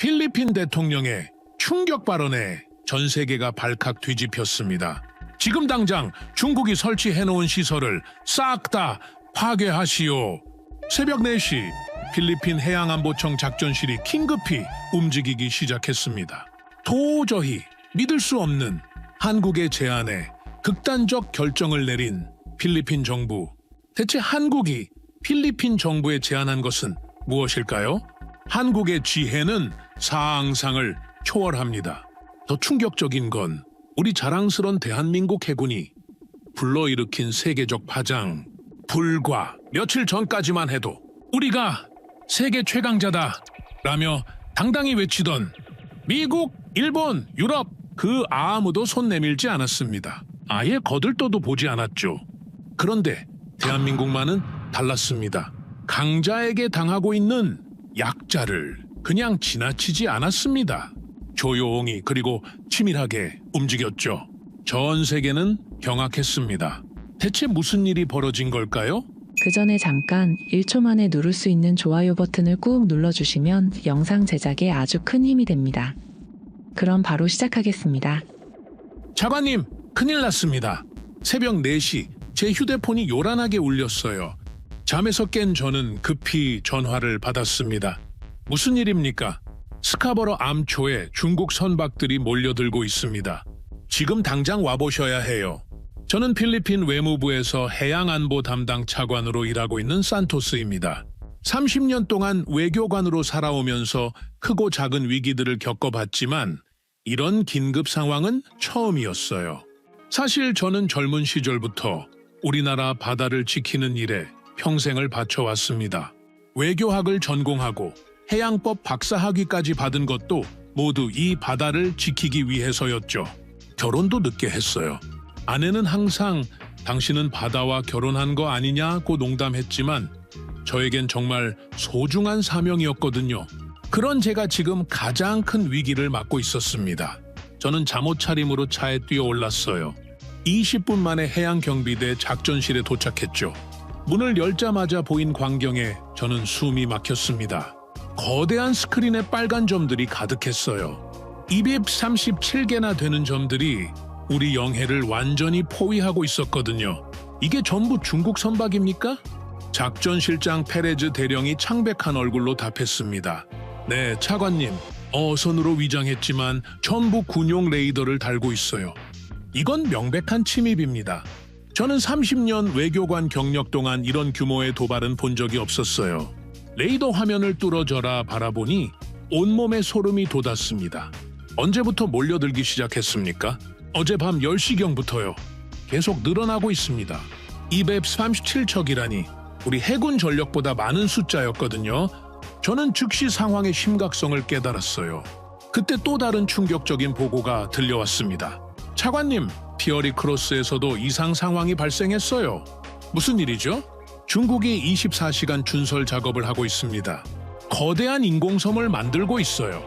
필리핀 대통령의 충격 발언에 전 세계가 발칵 뒤집혔습니다. 지금 당장 중국이 설치해놓은 시설을 싹 다 파괴하시오. 새벽 4시 필리핀 해양안보청 작전실이 긴급히 움직이기 시작했습니다. 도저히 믿을 수 없는 한국의 제안에 극단적 결정을 내린 필리핀 정부. 대체 한국이 필리핀 정부에 제안한 것은 무엇일까요? 한국의 지혜는 상상을 초월합니다. 더 충격적인 건 우리 자랑스런 대한민국 해군이 불러일으킨 세계적 파장. 불과 며칠 전까지만 해도 우리가 세계 최강자다 라며 당당히 외치던 미국, 일본, 유럽 그 아무도 손 내밀지 않았습니다. 아예 거들떠도 보지 않았죠. 그런데 대한민국만은 달랐습니다. 강자에게 당하고 있는 약자를 그냥 지나치지 않았습니다. 조용히 그리고 치밀하게 움직였죠. 전 세계는 경악했습니다. 대체 무슨 일이 벌어진 걸까요? 그 전에 잠깐 1초 만에 누를 수 있는 좋아요 버튼을 꾹 눌러주시면 영상 제작에 아주 큰 힘이 됩니다. 그럼 바로 시작하겠습니다. 차관님, 큰일 났습니다. 새벽 4시 제 휴대폰이 요란하게 울렸어요. 잠에서 깬 저는 급히 전화를 받았습니다. 무슨 일입니까? 스카버러 암초에 중국 선박들이 몰려들고 있습니다. 지금 당장 와보셔야 해요. 저는 필리핀 외무부에서 해양안보 담당 차관으로 일하고 있는 산토스입니다. 30년 동안 외교관으로 살아오면서 크고 작은 위기들을 겪어봤지만 이런 긴급 상황은 처음이었어요. 사실 저는 젊은 시절부터 우리나라 바다를 지키는 일에 평생을 바쳐왔습니다. 외교학을 전공하고 해양법 박사학위까지 받은 것도 모두 이 바다를 지키기 위해서였죠. 결혼도 늦게 했어요. 아내는 항상 당신은 바다와 결혼한 거 아니냐고 농담했지만 저에겐 정말 소중한 사명이었거든요. 그런 제가 지금 가장 큰 위기를 맞고 있었습니다. 저는 잠옷차림으로 차에 뛰어 올랐어요. 20분 만에 해양경비대 작전실에 도착했죠. 문을 열자마자 보인 광경에 저는 숨이 막혔습니다. 거대한 스크린에 빨간 점들이 가득했어요. 237개나 되는 점들이 우리 영해를 완전히 포위하고 있었거든요. 이게 전부 중국 선박입니까? 작전실장 페레즈 대령이 창백한 얼굴로 답했습니다. 네, 차관님. 어선으로 위장했지만 전부 군용 레이더를 달고 있어요. 이건 명백한 침입입니다. 저는 30년 외교관 경력 동안 이런 규모의 도발은 본 적이 없었어요. 레이더 화면을 뚫어져라 바라보니 온몸에 소름이 돋았습니다. 언제부터 몰려들기 시작했습니까? 어젯밤 10시경부터요. 계속 늘어나고 있습니다. 237척이라니 우리 해군 전력보다 많은 숫자였거든요. 저는 즉시 상황의 심각성을 깨달았어요. 그때 또 다른 충격적인 보고가 들려왔습니다. 차관님, 피어리 크로스에서도 이상 상황이 발생했어요. 무슨 일이죠? 중국이 24시간 준설 작업을 하고 있습니다. 거대한 인공섬을 만들고 있어요.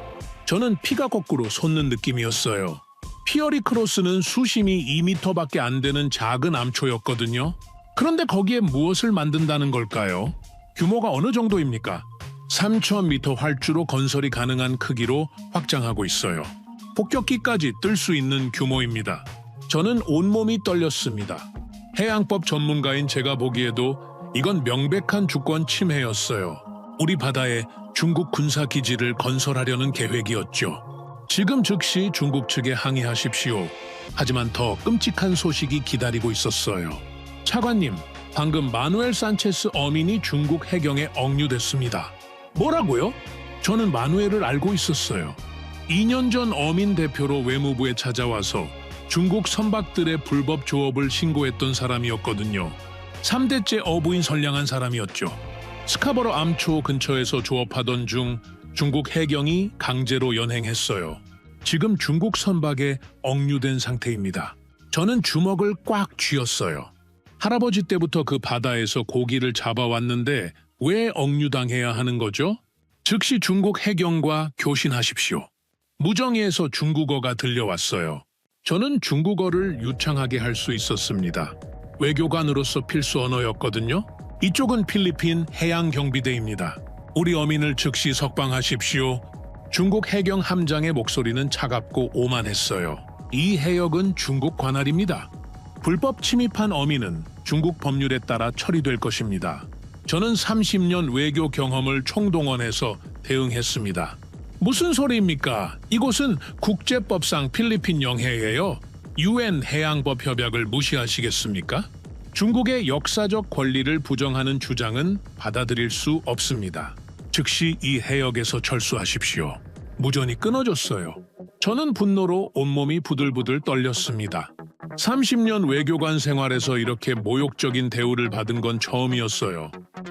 저는 피가 거꾸로 솟는 느낌이었어요. 피어리 크로스는 수심이 2m밖에 안 되는 작은 암초였거든요. 그런데 거기에 무엇을 만든다는 걸까요? 규모가 어느 정도입니까? 3,000m 활주로 건설이 가능한 크기로 확장하고 있어요. 폭격기까지 뜰 수 있는 규모입니다. 저는 온몸이 떨렸습니다. 해양법 전문가인 제가 보기에도 이건 명백한 주권 침해였어요. 우리 바다에 중국 군사기지를 건설하려는 계획이었죠. 지금 즉시 중국 측에 항의하십시오. 하지만 더 끔찍한 소식이 기다리고 있었어요. 차관님, 방금 마누엘 산체스 어민이 중국 해경에 억류됐습니다. 뭐라고요? 저는 마누엘을 알고 있었어요. 2년 전 어민 대표로 외무부에 찾아와서 중국 선박들의 불법 조업을 신고했던 사람이었거든요. 3대째 어부인 선량한 사람이었죠. 스카버러 암초 근처에서 조업하던 중 중국 해경이 강제로 연행했어요. 지금 중국 선박에 억류된 상태입니다. 저는 주먹을 꽉 쥐었어요. 할아버지 때부터 그 바다에서 고기를 잡아왔는데 왜 억류당해야 하는 거죠? 즉시 중국 해경과 교신하십시오. 무정의에서 중국어가 들려왔어요. 저는 중국어를 유창하게 할 수 있었습니다. 외교관으로서 필수 언어였거든요. 이쪽은 필리핀 해양경비대입니다. 우리 어민을 즉시 석방하십시오. 중국 해경 함장의 목소리는 차갑고 오만했어요. 이 해역은 중국 관할입니다. 불법 침입한 어민은 중국 법률에 따라 처리될 것입니다. 저는 30년 외교 경험을 총동원해서 대응했습니다. 무슨 소리입니까? 이곳은 국제법상 필리핀 영해예요. UN 해양법 협약을 무시하시겠습니까? 중국의 역사적 권리를 부정하는 주장은 받아들일 수 없습니다. 즉시 이 해역에서 철수하십시오. 무전이 끊어졌어요. 저는 분노로 온몸이 부들부들 떨렸습니다. 30년 외교관 생활에서 이렇게 모욕적인 대우를 받은 건 처음이었어요.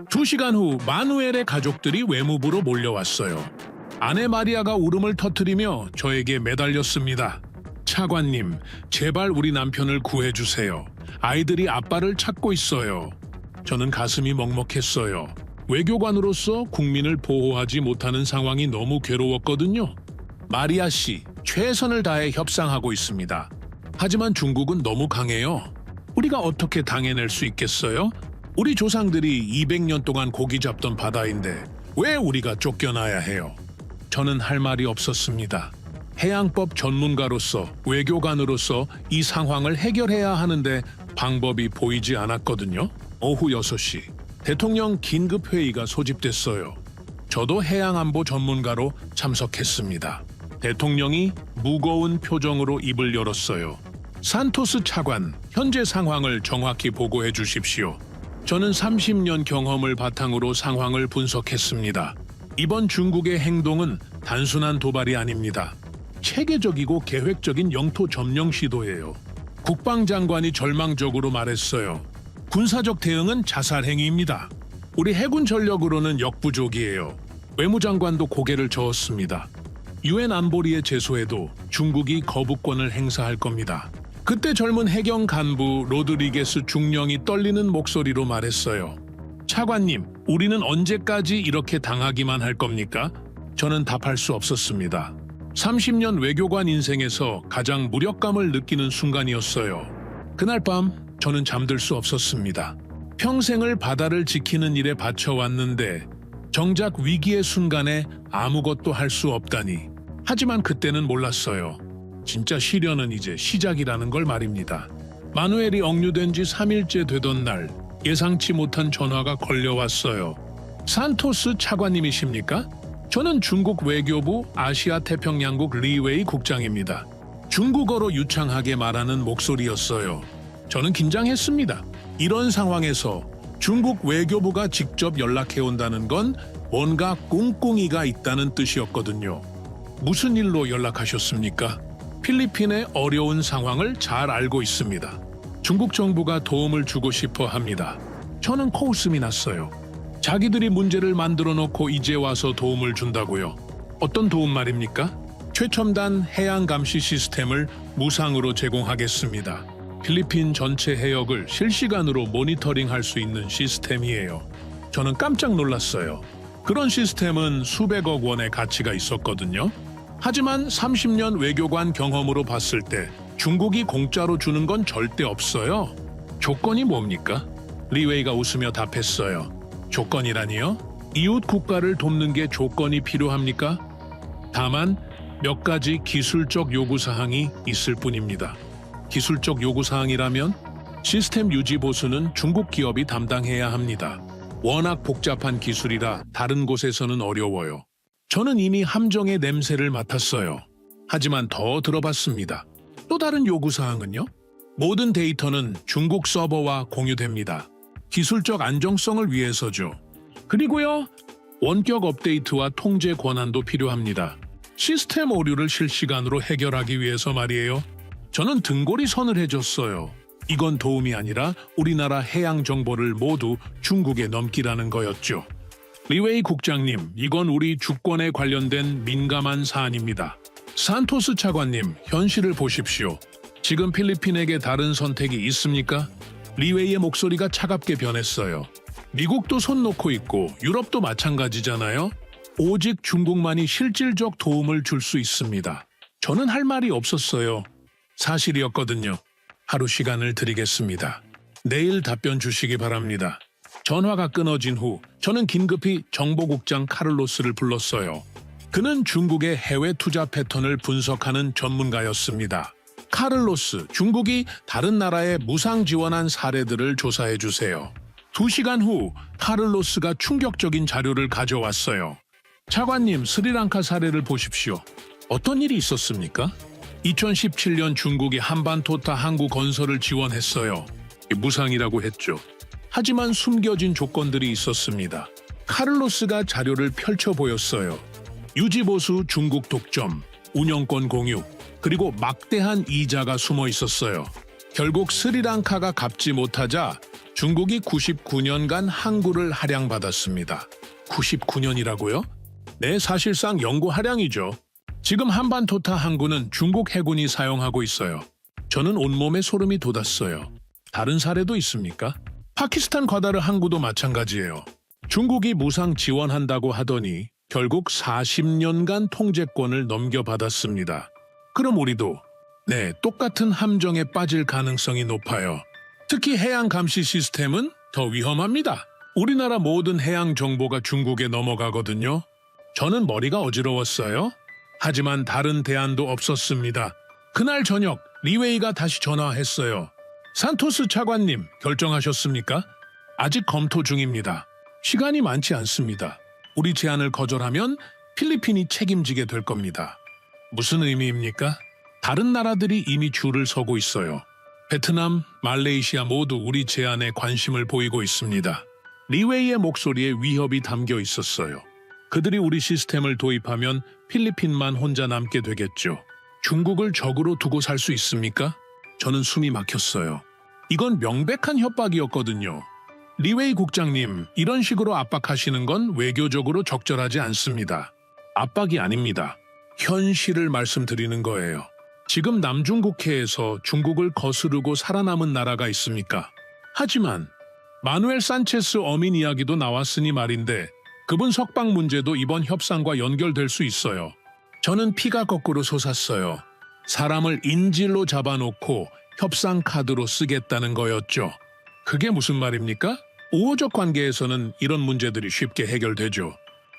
2시간 후 마누엘의 가족들이 외무부로 몰려왔어요. 아내 마리아가 울음을 터뜨리며 저에게 매달렸습니다. 차관님, 제발 우리 남편을 구해주세요. 아이들이 아빠를 찾고 있어요. 저는 가슴이 먹먹했어요. 외교관으로서 국민을 보호하지 못하는 상황이 너무 괴로웠거든요. 마리아 씨, 최선을 다해 협상하고 있습니다. 하지만 중국은 너무 강해요. 우리가 어떻게 당해낼 수 있겠어요? 우리 조상들이 200년 동안 고기 잡던 바다인데 왜 우리가 쫓겨나야 해요? 저는 할 말이 없었습니다. 해양법 전문가로서 외교관으로서 이 상황을 해결해야 하는데 방법이 보이지 않았거든요. 오후 6시 대통령 긴급회의가 소집됐어요. 저도 해양안보 전문가로 참석했습니다. 대통령이 무거운 표정으로 입을 열었어요. 산토스 차관, 현재 상황을 정확히 보고해 주십시오. 저는 30년 경험을 바탕으로 상황을 분석했습니다. 이번 중국의 행동은 단순한 도발이 아닙니다. 체계적이고 계획적인 영토 점령 시도예요. 국방장관이 절망적으로 말했어요. 군사적 대응은 자살 행위입니다. 우리 해군 전력으로는 역부족이에요. 외무장관도 고개를 저었습니다. UN 안보리에 제소해도 중국이 거부권을 행사할 겁니다. 그때 젊은 해경 간부 로드리게스 중령이 떨리는 목소리로 말했어요. 차관님, 우리는 언제까지 이렇게 당하기만 할 겁니까? 저는 답할 수 없었습니다. 30년 외교관 인생에서 가장 무력감을 느끼는 순간이었어요. 그날 밤 저는 잠들 수 없었습니다. 평생을 바다를 지키는 일에 바쳐왔는데 정작 위기의 순간에 아무것도 할 수 없다니. 하지만 그때는 몰랐어요. 진짜 시련은 이제 시작이라는 걸 말입니다. 마누엘이 억류된 지 3일째 되던 날 예상치 못한 전화가 걸려왔어요. 산토스 차관님이십니까? 저는 중국 외교부 아시아 태평양국 리웨이 국장입니다. 중국어로 유창하게 말하는 목소리였어요. 저는 긴장했습니다. 이런 상황에서 중국 외교부가 직접 연락해온다는 건 뭔가 꿍꿍이가 있다는 뜻이었거든요. 무슨 일로 연락하셨습니까? 필리핀의 어려운 상황을 잘 알고 있습니다. 중국 정부가 도움을 주고 싶어 합니다. 저는 코웃음이 났어요. 자기들이 문제를 만들어 놓고 이제 와서 도움을 준다고요. 어떤 도움 말입니까? 최첨단 해양 감시 시스템을 무상으로 제공하겠습니다. 필리핀 전체 해역을 실시간으로 모니터링할 수 있는 시스템이에요. 저는 깜짝 놀랐어요. 그런 시스템은 수백억 원의 가치가 있었거든요. 하지만 30년 외교관 경험으로 봤을 때 중국이 공짜로 주는 건 절대 없어요. 조건이 뭡니까? 리웨이가 웃으며 답했어요. 조건이라니요? 이웃 국가를 돕는 게 조건이 필요합니까? 다만 몇 가지 기술적 요구사항이 있을 뿐입니다. 기술적 요구사항이라면 시스템 유지 보수는 중국 기업이 담당해야 합니다. 워낙 복잡한 기술이라 다른 곳에서는 어려워요. 저는 이미 함정의 냄새를 맡았어요. 하지만 더 들어봤습니다. 또 다른 요구사항은요? 모든 데이터는 중국 서버와 공유됩니다. 기술적 안정성을 위해서죠. 그리고요, 원격 업데이트와 통제 권한도 필요합니다. 시스템 오류를 실시간으로 해결하기 위해서 말이에요. 저는 등골이 서늘해졌어요. 이건 도움이 아니라 우리나라 해양 정보를 모두 중국에 넘기라는 거였죠. 리웨이 국장님, 이건 우리 주권에 관련된 민감한 사안입니다. 산토스 차관님, 현실을 보십시오. 지금 필리핀에게 다른 선택이 있습니까? 리웨이의 목소리가 차갑게 변했어요. 미국도 손 놓고 있고 유럽도 마찬가지잖아요. 오직 중국만이 실질적 도움을 줄 수 있습니다. 저는 할 말이 없었어요. 사실이었거든요. 하루 시간을 드리겠습니다. 내일 답변 주시기 바랍니다. 전화가 끊어진 후 저는 긴급히 정보국장 카를로스를 불렀어요. 그는 중국의 해외 투자 패턴을 분석하는 전문가였습니다. 카를로스, 중국이 다른 나라에 무상 지원한 사례들을 조사해 주세요. 2시간 후 카를로스가 충격적인 자료를 가져왔어요. 차관님, 스리랑카 사례를 보십시오. 어떤 일이 있었습니까? 2017년 중국이 한반토타 항구 건설을 지원했어요. 무상이라고 했죠. 하지만 숨겨진 조건들이 있었습니다. 카를로스가 자료를 펼쳐 보였어요. 유지보수 중국 독점, 운영권 공유, 그리고 막대한 이자가 숨어 있었어요. 결국 스리랑카가 갚지 못하자 중국이 99년간 항구를 할양받았습니다. 99년이라고요? 네, 사실상 영구 할양이죠. 지금 한반토타 항구는 중국 해군이 사용하고 있어요. 저는 온몸에 소름이 돋았어요. 다른 사례도 있습니까? 파키스탄 과다르 항구도 마찬가지예요. 중국이 무상 지원한다고 하더니 결국 40년간 통제권을 넘겨받았습니다. 그럼 우리도 똑같은 함정에 빠질 가능성이 높아요. 특히 해양 감시 시스템은 더 위험합니다. 우리나라 모든 해양 정보가 중국에 넘어가거든요. 저는 머리가 어지러웠어요. 하지만 다른 대안도 없었습니다. 그날 저녁 리웨이가 다시 전화했어요. 산토스 차관님, 결정하셨습니까? 아직 검토 중입니다. 시간이 많지 않습니다. 우리 제안을 거절하면 필리핀이 책임지게 될 겁니다. 무슨 의미입니까? 다른 나라들이 이미 줄을 서고 있어요. 베트남, 말레이시아 모두 우리 제안에 관심을 보이고 있습니다. 리웨이의 목소리에 위협이 담겨 있었어요. 그들이 우리 시스템을 도입하면 필리핀만 혼자 남게 되겠죠. 중국을 적으로 두고 살 수 있습니까? 저는 숨이 막혔어요. 이건 명백한 협박이었거든요. 리웨이 국장님, 이런 식으로 압박하시는 건 외교적으로 적절하지 않습니다. 압박이 아닙니다. 현실을 말씀드리는 거예요. 지금 남중국해에서 중국을 거스르고 살아남은 나라가 있습니까? 하지만 마누엘 산체스 어민 이야기도 나왔으니 말인데 그분 석방 문제도 이번 협상과 연결될 수 있어요. 저는 피가 거꾸로 솟았어요. 사람을 인질로 잡아놓고 협상 카드로 쓰겠다는 거였죠. 그게 무슨 말입니까? 우호적 관계에서는 이런 문제들이 쉽게 해결되죠.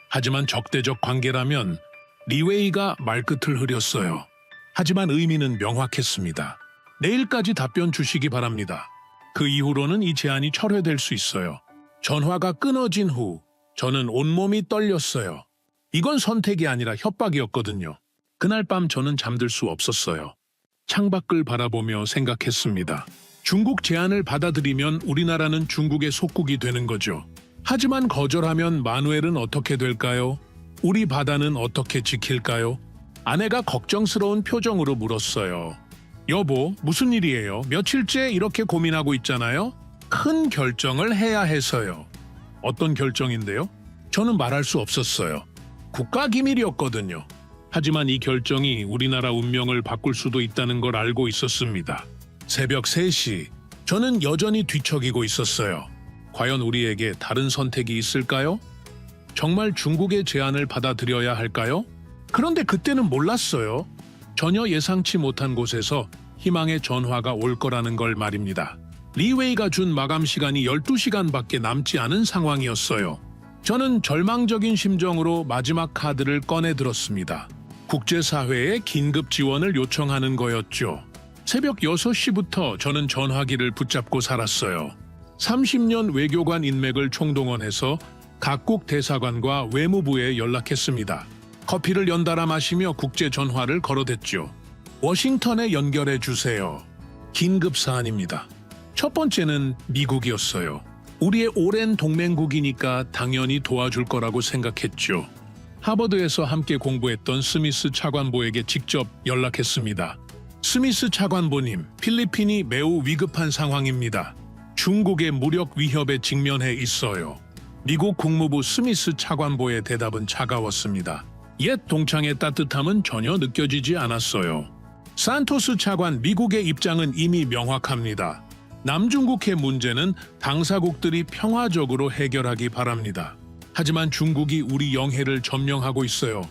하지만 적대적 관계라면 리웨이가 말끝을 흐렸어요. 하지만 의미는 명확했습니다. 내일까지 답변 주시기 바랍니다. 그 이후로는 이 제안이 철회될 수 있어요. 전화가 끊어진 후 저는 온몸이 떨렸어요. 이건 선택이 아니라 협박이었거든요. 그날 밤 저는 잠들 수 없었어요. 창밖을 바라보며 생각했습니다. 중국 제안을 받아들이면 우리나라는 중국의 속국이 되는 거죠. 하지만 거절하면 마누엘은 어떻게 될까요? 우리 바다는 어떻게 지킬까요? 아내가 걱정스러운 표정으로 물었어요. 여보, 무슨 일이에요? 며칠째 이렇게 고민하고 있잖아요? 큰 결정을 해야 해서요. 어떤 결정인데요? 저는 말할 수 없었어요. 국가기밀이었거든요. 하지만 이 결정이 우리나라 운명을 바꿀 수도 있다는 걸 알고 있었습니다. 새벽 3시, 저는 여전히 뒤척이고 있었어요. 과연 우리에게 다른 선택이 있을까요? 정말 중국의 제안을 받아들여야 할까요? 그런데 그때는 몰랐어요. 전혀 예상치 못한 곳에서 희망의 전화가 올 거라는 걸 말입니다. 리웨이가 준 마감 시간이 12시간밖에 남지 않은 상황이었어요. 저는 절망적인 심정으로 마지막 카드를 꺼내 들었습니다. 국제사회에 긴급 지원을 요청하는 거였죠. 새벽 6시부터 저는 전화기를 붙잡고 살았어요. 30년 외교관 인맥을 총동원해서 각국 대사관과 외무부에 연락했습니다. 커피를 연달아 마시며 국제 전화를 걸어댔죠. 워싱턴에 연결해 주세요. 긴급 사안입니다. 첫 번째는 미국이었어요. 우리의 오랜 동맹국이니까 당연히 도와줄 거라고 생각했죠. 하버드에서 함께 공부했던 스미스 차관보에게 직접 연락했습니다. 스미스 차관보님, 필리핀이 매우 위급한 상황입니다. 중국의 무력 위협에 직면해 있어요. 미국 국무부 스미스 차관보의 대답은 차가웠습니다. 옛 동창의 따뜻함은 전혀 느껴지지 않았어요. 산토스 차관, 미국의 입장은 이미 명확합니다. 남중국해 문제는 당사국들이 평화적으로 해결하기 바랍니다. 하지만 중국이 우리 영해를 점령하고 있어요.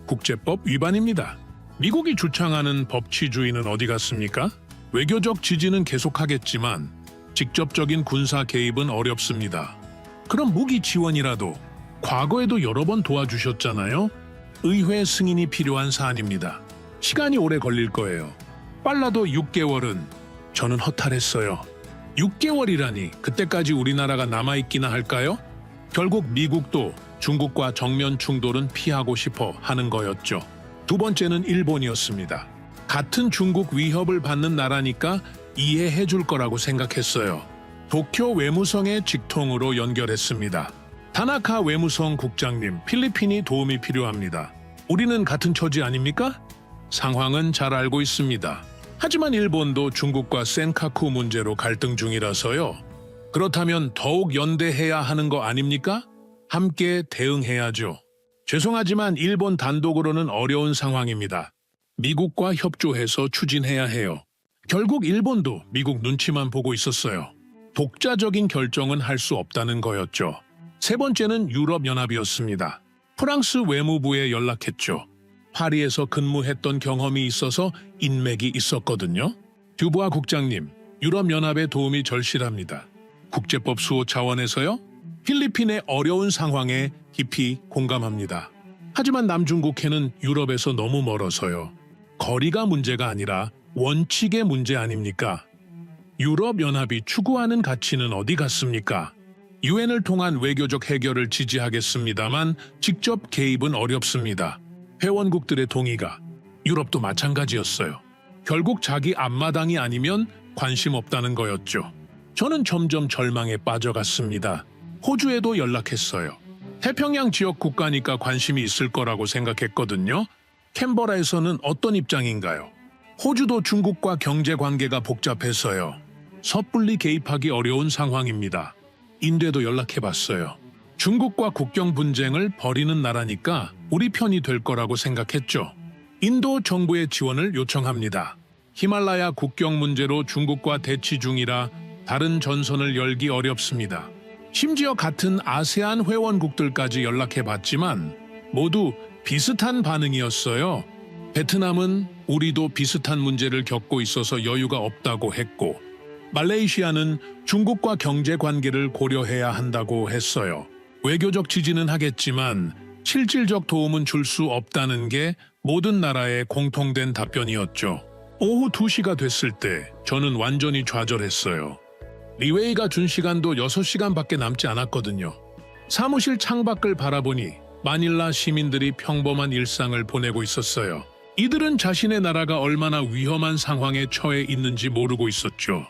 국제법 위반입니다. 미국이 주창하는 법치주의는 어디 갔습니까? 외교적 지지는 계속하겠지만 직접적인 군사 개입은 어렵습니다. 그럼 무기 지원이라도 과거에도 여러 번 도와주셨잖아요. 의회 승인이 필요한 사안입니다. 시간이 오래 걸릴 거예요. 빨라도 6개월은 저는 허탈했어요. 6개월이라니 그때까지 우리나라가 남아있기나 할까요? 결국 미국도 중국과 정면 충돌은 피하고 싶어 하는 거였죠. 두 번째는 일본이었습니다. 같은 중국 위협을 받는 나라니까 이해해 줄 거라고 생각했어요. 도쿄 외무성의 직통으로 연결했습니다. 다나카 외무성 국장님, 필리핀이 도움이 필요합니다. 우리는 같은 처지 아닙니까? 상황은 잘 알고 있습니다. 하지만 일본도 중국과 센카쿠 문제로 갈등 중이라서요. 그렇다면 더욱 연대해야 하는 거 아닙니까? 함께 대응해야죠. 죄송하지만 일본 단독으로는 어려운 상황입니다. 미국과 협조해서 추진해야 해요. 결국 일본도 미국 눈치만 보고 있었어요. 독자적인 결정은 할 수 없다는 거였죠. 세 번째는 유럽연합이었습니다. 프랑스 외무부에 연락했죠. 파리에서 근무했던 경험이 있어서 인맥이 있었거든요. 듀부아 국장님, 유럽연합의 도움이 절실합니다. 국제법 수호 차원에서요? 필리핀의 어려운 상황에 깊이 공감합니다. 하지만 남중국해는 유럽에서 너무 멀어서요. 거리가 문제가 아니라 원칙의 문제 아닙니까? 유럽연합이 추구하는 가치는 어디 갔습니까? 유엔을 통한 외교적 해결을 지지하겠습니다만 직접 개입은 어렵습니다. 회원국들의 동의가, 유럽도 마찬가지였어요. 결국 자기 앞마당이 아니면 관심 없다는 거였죠. 저는 점점 절망에 빠져갔습니다. 호주에도 연락했어요. 태평양 지역 국가니까 관심이 있을 거라고 생각했거든요. 캔버라에서는 어떤 입장인가요? 호주도 중국과 경제 관계가 복잡해서요. 섣불리 개입하기 어려운 상황입니다. 인도에도 연락해봤어요. 중국과 국경 분쟁을 벌이는 나라니까 우리 편이 될 거라고 생각했죠. 인도 정부의 지원을 요청합니다. 히말라야 국경 문제로 중국과 대치 중이라 다른 전선을 열기 어렵습니다. 심지어 같은 아세안 회원국들까지 연락해봤지만 모두 비슷한 반응이었어요. 베트남은 우리도 비슷한 문제를 겪고 있어서 여유가 없다고 했고, 말레이시아는 중국과 경제 관계를 고려해야 한다고 했어요. 외교적 지지는 하겠지만 실질적 도움은 줄 수 없다는 게 모든 나라의 공통된 답변이었죠. 오후 2시가 됐을 때 저는 완전히 좌절했어요. 리웨이가 준 시간도 6시간밖에 남지 않았거든요. 사무실 창밖을 바라보니 마닐라 시민들이 평범한 일상을 보내고 있었어요. 이들은 자신의 나라가 얼마나 위험한 상황에 처해 있는지 모르고 있었죠.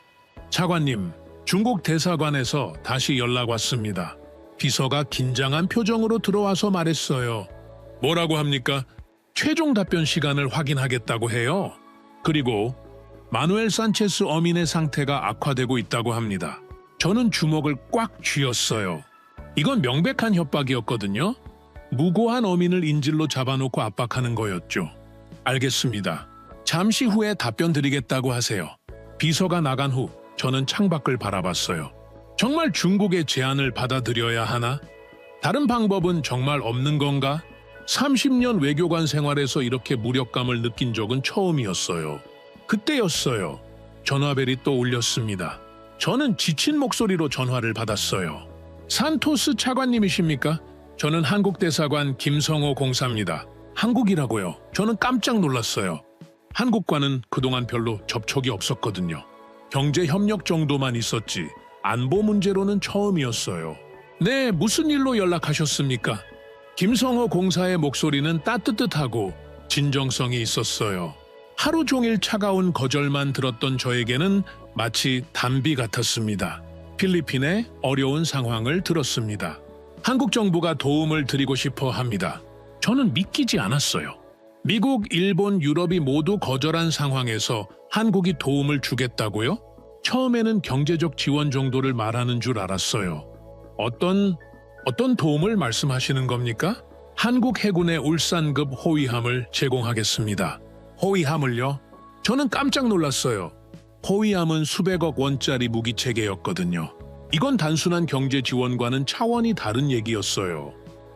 차관님, 중국 대사관에서 다시 연락 왔습니다. 비서가 긴장한 표정으로 들어와서 말했어요. 뭐라고 합니까? 최종 답변 시간을 확인하겠다고 해요. 그리고 마누엘 산체스 어민의 상태가 악화되고 있다고 합니다. 저는 주먹을 꽉 쥐었어요. 이건 명백한 협박이었거든요. 무고한 어민을 인질로 잡아놓고 압박하는 거였죠. 알겠습니다. 잠시 후에 답변 드리겠다고 하세요. 비서가 나간 후 저는 창밖을 바라봤어요. 정말 중국의 제안을 받아들여야 하나? 다른 방법은 정말 없는 건가? 30년 외교관 생활에서 이렇게 무력감을 느낀 적은 처음이었어요. 그때였어요. 전화벨이 또 울렸습니다. 저는 지친 목소리로 전화를 받았어요. 산토스 차관님이십니까? 저는 한국대사관 김성호 공사입니다. 한국이라고요. 저는 깜짝 놀랐어요. 한국과는 그동안 별로 접촉이 없었거든요. 경제 협력 정도만 있었지 안보 문제로는 처음이었어요. 네, 무슨 일로 연락하셨습니까? 김성호 공사의 목소리는 따뜻하고 진정성이 있었어요. 하루 종일 차가운 거절만 들었던 저에게는 마치 단비 같았습니다. 필리핀의 어려운 상황을 들었습니다. 한국 정부가 도움을 드리고 싶어 합니다. 저는 믿기지 않았어요. 미국, 일본, 유럽이 모두 거절한 상황에서 한국이 도움을 주겠다고요? 처음에는 경제적 지원 정도를 말하는 줄 알았어요. 어떤 도움을 말씀하시는 겁니까? 한국 해군의 울산급 호위함을 제공하겠습니다. 호위함을요? 저는 깜짝 놀랐어요. 호위함은 수백억 원짜리 무기체계였거든요. 이건 단순한 경제 지원과는 차원이 다른 얘기였어요.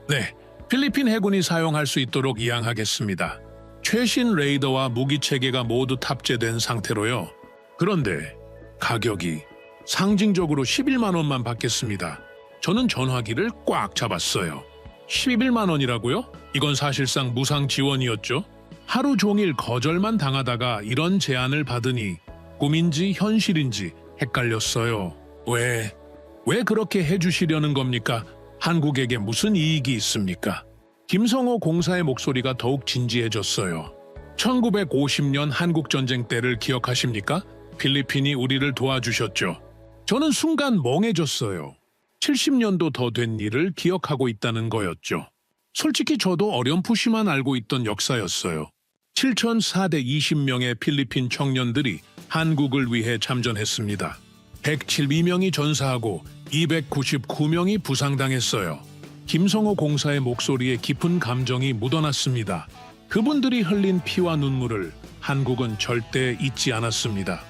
네, 필리핀 해군이 사용할 수 있도록 이양하겠습니다. 최신 레이더와 무기체계가 모두 탑재된 상태로요. 그런데 가격이 상징적으로 11만 원만 받겠습니다. 저는 전화기를 꽉 잡았어요. 11만 원이라고요? 이건 사실상 무상 지원이었죠. 하루 종일 거절만 당하다가 이런 제안을 받으니 꿈인지 현실인지 헷갈렸어요. 왜 그렇게 해주시려는 겁니까? 한국에게 무슨 이익이 있습니까? 김성호 공사의 목소리가 더욱 진지해졌어요. 1950년 한국전쟁 때를 기억하십니까? 필리핀이 우리를 도와주셨죠. 저는 순간 멍해졌어요. 70년도 더 된 일을 기억하고 있다는 거였죠. 솔직히 저도 어렴풋이만 알고 있던 역사였어요. 7,400 20명의 필리핀 청년들이 한국을 위해 참전했습니다. 112명이 전사하고 299명이 부상당했어요. 김성호 공사의 목소리에 깊은 감정이 묻어났습니다. 그분들이 흘린 피와 눈물을 한국은 절대 잊지 않았습니다.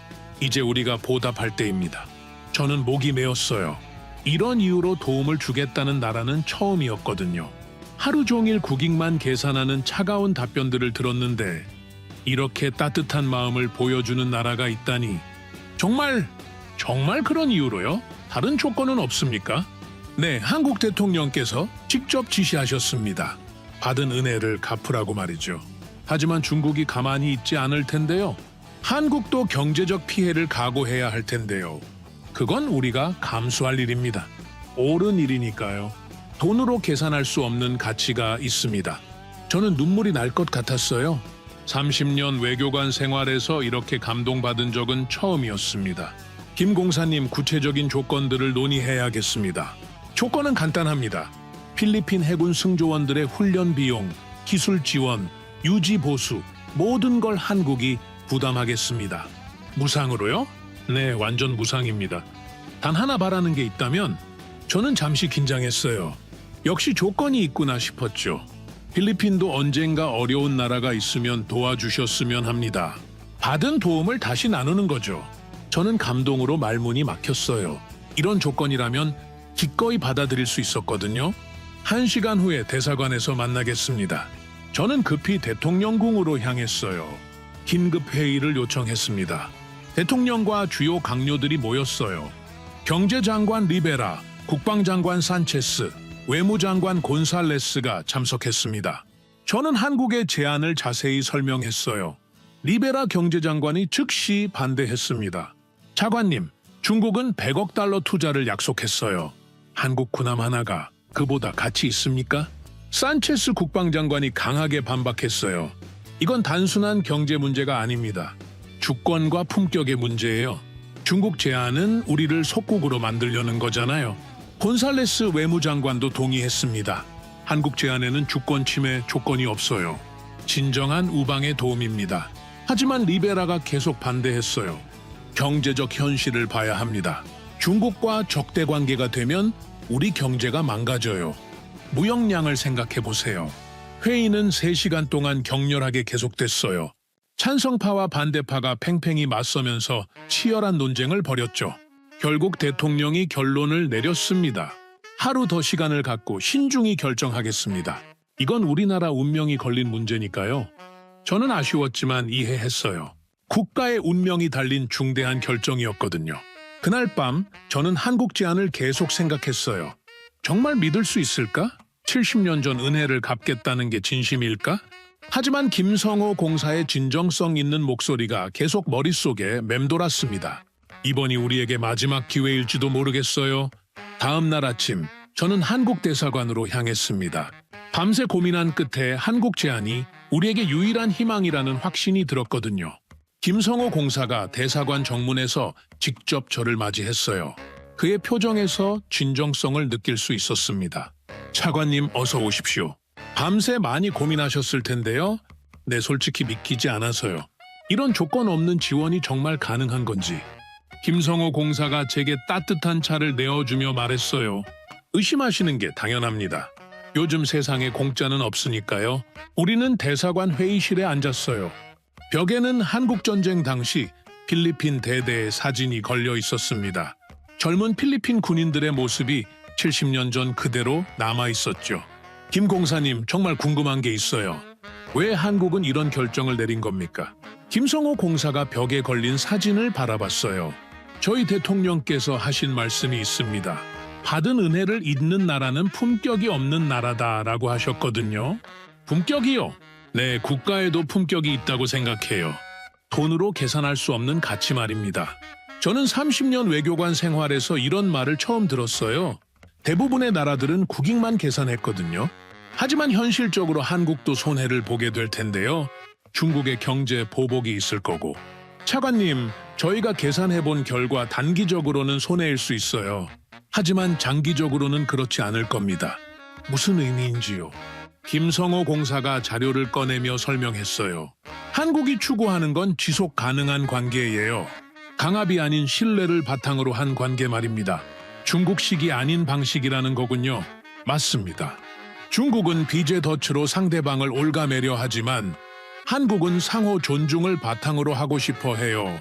이제 우리가 보답할 때입니다. 저는 목이 메었어요. 이런 이유로 도움을 주겠다는 나라는 처음이었거든요. 하루 종일 국익만 계산하는 차가운 답변들을 들었는데 이렇게 따뜻한 마음을 보여주는 나라가 있다니 정말 그런 이유로요? 다른 조건은 없습니까? 네, 한국 대통령께서 직접 지시하셨습니다. 받은 은혜를 갚으라고 말이죠. 하지만 중국이 가만히 있지 않을 텐데요. 한국도 경제적 피해를 각오해야 할 텐데요. 그건 우리가 감수할 일입니다. 옳은 일이니까요. 돈으로 계산할 수 없는 가치가 있습니다. 저는 눈물이 날 것 같았어요. 30년 외교관 생활에서 이렇게 감동받은 적은 처음이었습니다. 김 공사님, 구체적인 조건들을 논의해야겠습니다. 조건은 간단합니다. 필리핀 해군 승조원들의 훈련 비용, 기술 지원, 유지 보수 모든 걸 한국이 부담하겠습니다. 무상으로요? 네, 완전 무상입니다. 단 하나 바라는 게 있다면 저는 잠시 긴장했어요. 역시 조건이 있구나 싶었죠. 필리핀도 언젠가 어려운 나라가 있으면 도와주셨으면 합니다. 받은 도움을 다시 나누는 거죠. 저는 감동으로 말문이 막혔어요. 이런 조건이라면 기꺼이 받아들일 수 있었거든요. 1시간 후에 대사관에서 만나겠습니다. 저는 급히 대통령궁으로 향했어요. 긴급 회의를 요청했습니다. 대통령과 주요 강요들이 모였어요. 경제장관 리베라, 국방장관 산체스, 외무장관 곤살레스가 참석했습니다. 저는 한국의 제안을 자세히 설명했어요. 리베라 경제장관이 즉시 반대했습니다. 차관님, 중국은 100억 달러 투자를 약속했어요. 한국 군함 하나가 그보다 가치 있습니까? 산체스 국방장관이 강하게 반박했어요. 이건 단순한 경제 문제가 아닙니다. 주권과 품격의 문제예요. 중국 제안은 우리를 속국으로 만들려는 거잖아요. 곤살레스 외무장관도 동의했습니다. 한국 제안에는 주권 침해 조건이 없어요. 진정한 우방의 도움입니다. 하지만 리베라가 계속 반대했어요. 경제적 현실을 봐야 합니다. 중국과 적대 관계가 되면 우리 경제가 망가져요. 무역량을 생각해 보세요. 회의는 3시간 동안 격렬하게 계속됐어요. 찬성파와 반대파가 팽팽히 맞서면서 치열한 논쟁을 벌였죠. 결국 대통령이 결론을 내렸습니다. 하루 더 시간을 갖고 신중히 결정하겠습니다. 이건 우리나라 운명이 걸린 문제니까요. 저는 아쉬웠지만 이해했어요. 국가의 운명이 달린 중대한 결정이었거든요. 그날 밤 저는 한국 제안을 계속 생각했어요. 정말 믿을 수 있을까? 70년 전 은혜를 갚겠다는 게 진심일까? 하지만 김성호 공사의 진정성 있는 목소리가 계속 머릿속에 맴돌았습니다. 이번이 우리에게 마지막 기회일지도 모르겠어요. 다음 날 아침 저는 한국 대사관으로 향했습니다. 밤새 고민한 끝에 한국 제안이 우리에게 유일한 희망이라는 확신이 들었거든요. 김성호 공사가 대사관 정문에서 직접 저를 맞이했어요. 그의 표정에서 진정성을 느낄 수 있었습니다. 차관님, 어서 오십시오. 밤새 많이 고민하셨을 텐데요. 네, 솔직히 믿기지 않아서요. 이런 조건 없는 지원이 정말 가능한 건지. 김성호 공사가 제게 따뜻한 차를 내어주며 말했어요. 의심하시는 게 당연합니다. 요즘 세상에 공짜는 없으니까요. 우리는 대사관 회의실에 앉았어요. 벽에는 한국전쟁 당시 필리핀 대대의 사진이 걸려 있었습니다. 젊은 필리핀 군인들의 모습이 70년 전 그대로 남아 있었죠. 김 공사님, 정말 궁금한 게 있어요. 왜 한국은 이런 결정을 내린 겁니까? 김성호 공사가 벽에 걸린 사진을 바라봤어요. 저희 대통령께서 하신 말씀이 있습니다. 받은 은혜를 잊는 나라는 품격이 없는 나라다라고 하셨거든요. 품격이요? 네, 국가에도 품격이 있다고 생각해요. 돈으로 계산할 수 없는 가치 말입니다. 저는 30년 외교관 생활에서 이런 말을 처음 들었어요. 대부분의 나라들은 국익만 계산했거든요. 하지만 현실적으로 한국도 손해를 보게 될 텐데요. 중국의 경제 보복이 있을 거고. 차관님, 저희가 계산해본 결과 단기적으로는 손해일 수 있어요. 하지만 장기적으로는 그렇지 않을 겁니다. 무슨 의미인지요? 김성호 공사가 자료를 꺼내며 설명했어요. 한국이 추구하는 건 지속 가능한 관계예요. 강압이 아닌 신뢰를 바탕으로 한 관계 말입니다. 중국식이 아닌 방식이라는 거군요. 맞습니다. 중국은 비제더치로 상대방을 올가매려 하지만 한국은 상호 존중을 바탕으로 하고 싶어 해요.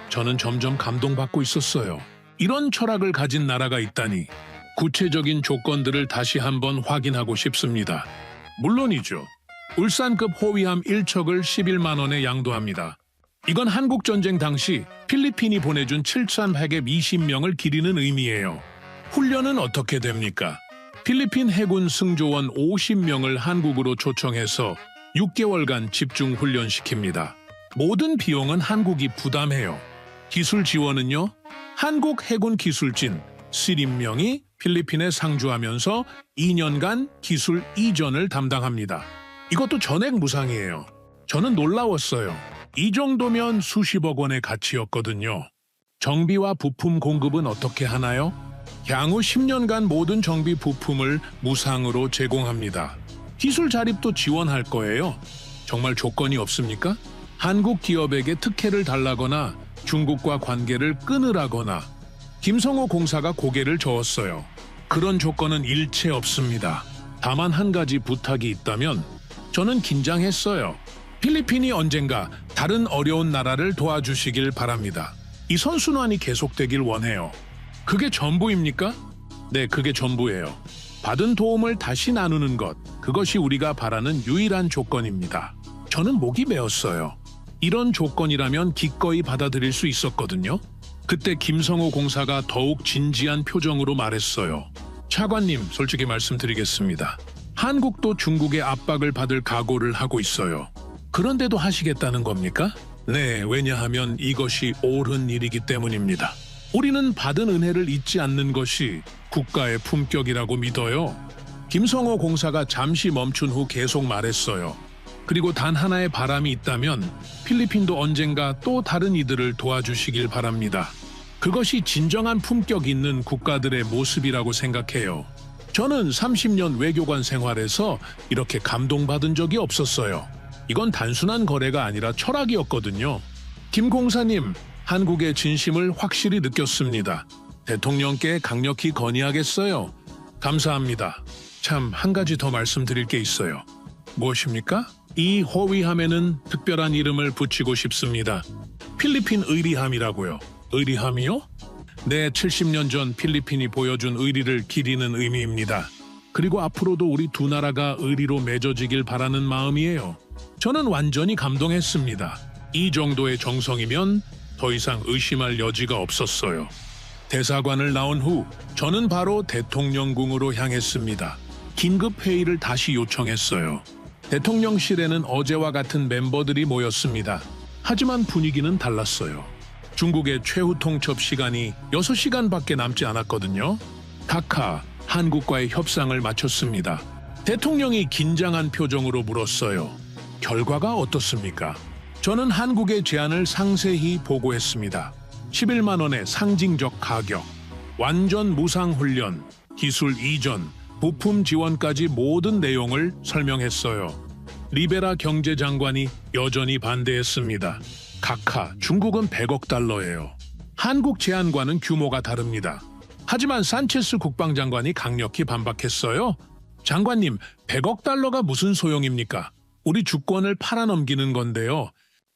저는 점점 감동받고 있었어요. 이런 철학을 가진 나라가 있다니 구체적인 조건들을 다시 한번 확인하고 싶습니다. 물론이죠. 울산급 호위함 1척을 11만 원에 양도합니다. 이건 한국전쟁 당시 필리핀이 보내준 7,120명을 기리는 의미예요. 훈련은 어떻게 됩니까? 필리핀 해군 승조원 50명을 한국으로 초청해서 6개월간 집중 훈련시킵니다. 모든 비용은 한국이 부담해요. 기술 지원은요? 한국 해군 기술진 70명이 필리핀에 상주하면서 2년간 기술 이전을 담당합니다. 이것도 전액 무상이에요. 저는 놀라웠어요. 이 정도면 수십억 원의 가치였거든요. 정비와 부품 공급은 어떻게 하나요? 향후 10년간 모든 정비 부품을 무상으로 제공합니다. 기술 자립도 지원할 거예요. 정말 조건이 없습니까? 한국 기업에게 특혜를 달라거나 중국과 관계를 끊으라거나. 김성호 공사가 고개를 저었어요. 그런 조건은 일체 없습니다. 다만 한 가지 부탁이 있다면 저는 긴장했어요. 필리핀이 언젠가 다른 어려운 나라를 도와주시길 바랍니다. 이 선순환이 계속되길 원해요. 그게 전부입니까? 네, 그게 전부예요. 받은 도움을 다시 나누는 것, 그것이 우리가 바라는 유일한 조건입니다. 저는 목이 메었어요. 이런 조건이라면 기꺼이 받아들일 수 있었거든요. 그때 김성호 공사가 더욱 진지한 표정으로 말했어요. 차관님, 솔직히 말씀드리겠습니다. 한국도 중국의 압박을 받을 각오를 하고 있어요. 그런데도 하시겠다는 겁니까? 네, 왜냐하면 이것이 옳은 일이기 때문입니다. 우리는 받은 은혜를 잊지 않는 것이 국가의 품격이라고 믿어요. 김성호 공사가 잠시 멈춘 후 계속 말했어요. 그리고 단 하나의 바람이 있다면 필리핀도 언젠가 또 다른 이들을 도와주시길 바랍니다. 그것이 진정한 품격 있는 국가들의 모습이라고 생각해요. 저는 30년 외교관 생활에서 이렇게 감동받은 적이 없었어요. 이건 단순한 거래가 아니라 철학이었거든요. 김 공사님, 한국의 진심을 확실히 느꼈습니다. 대통령께 강력히 건의하겠어요. 감사합니다. 참, 한 가지 더 말씀드릴 게 있어요. 무엇입니까? 이 호위함에는 특별한 이름을 붙이고 싶습니다. 필리핀 의리함이라고요. 의리함이요? 네, 70년 전 필리핀이 보여준 의리를 기리는 의미입니다. 그리고 앞으로도 우리 두 나라가 의리로 맺어지길 바라는 마음이에요. 저는 완전히 감동했습니다. 이 정도의 정성이면 더 이상 의심할 여지가 없었어요. 대사관을 나온 후 저는 바로 대통령궁으로 향했습니다. 긴급 회의를 다시 요청했어요. 대통령실에는 어제와 같은 멤버들이 모였습니다. 하지만 분위기는 달랐어요. 중국의 최후 통첩 시간이 6시간밖에 남지 않았거든요. 각하, 한국과의 협상을 마쳤습니다. 대통령이 긴장한 표정으로 물었어요. 결과가 어떻습니까? 저는 한국의 제안을 상세히 보고했습니다. 11만 원의 상징적 가격, 완전 무상 훈련, 기술 이전, 부품 지원까지 모든 내용을 설명했어요. 리베라 경제장관이 여전히 반대했습니다. 각하, 중국은 100억 달러예요. 한국 제안과는 규모가 다릅니다. 하지만 산체스 국방장관이 강력히 반박했어요. 장관님, 100억 달러가 무슨 소용입니까? 우리 주권을 팔아넘기는 건데요.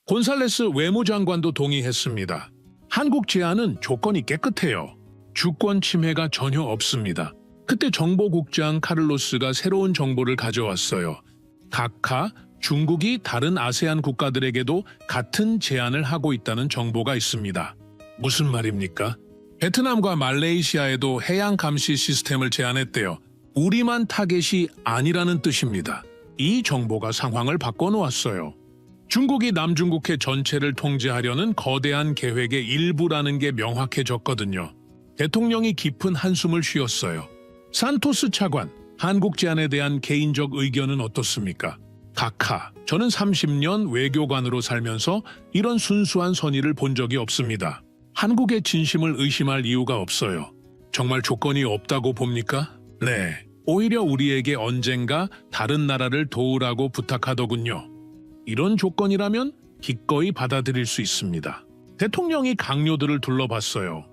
곤살레스 외무장관도 동의했습니다. 한국 제안은 조건이 깨끗해요. 주권 침해가 전혀 없습니다. 그때 정보국장 카를로스가 새로운 정보를 가져왔어요. 각하, 중국이 다른 아세안 국가들에게도 같은 제안을 하고 있다는 정보가 있습니다. 무슨 말입니까? 베트남과 말레이시아에도 해양 감시 시스템을 제안했대요. 우리만 타겟이 아니라는 뜻입니다. 이 정보가 상황을 바꿔놓았어요. 중국이 남중국해 전체를 통제하려는 거대한 계획의 일부라는 게 명확해졌거든요. 대통령이 깊은 한숨을 쉬었어요. 산토스 차관, 한국 제안에 대한 개인적 의견은 어떻습니까? 각하, 저는 30년 외교관으로 살면서 이런 순수한 선의를 본 적이 없습니다. 한국의 진심을 의심할 이유가 없어요. 정말 조건이 없다고 봅니까? 네, 오히려 우리에게 언젠가 다른 나라를 도우라고 부탁하더군요. 이런 조건이라면 기꺼이 받아들일 수 있습니다. 대통령이 강요들을 둘러봤어요.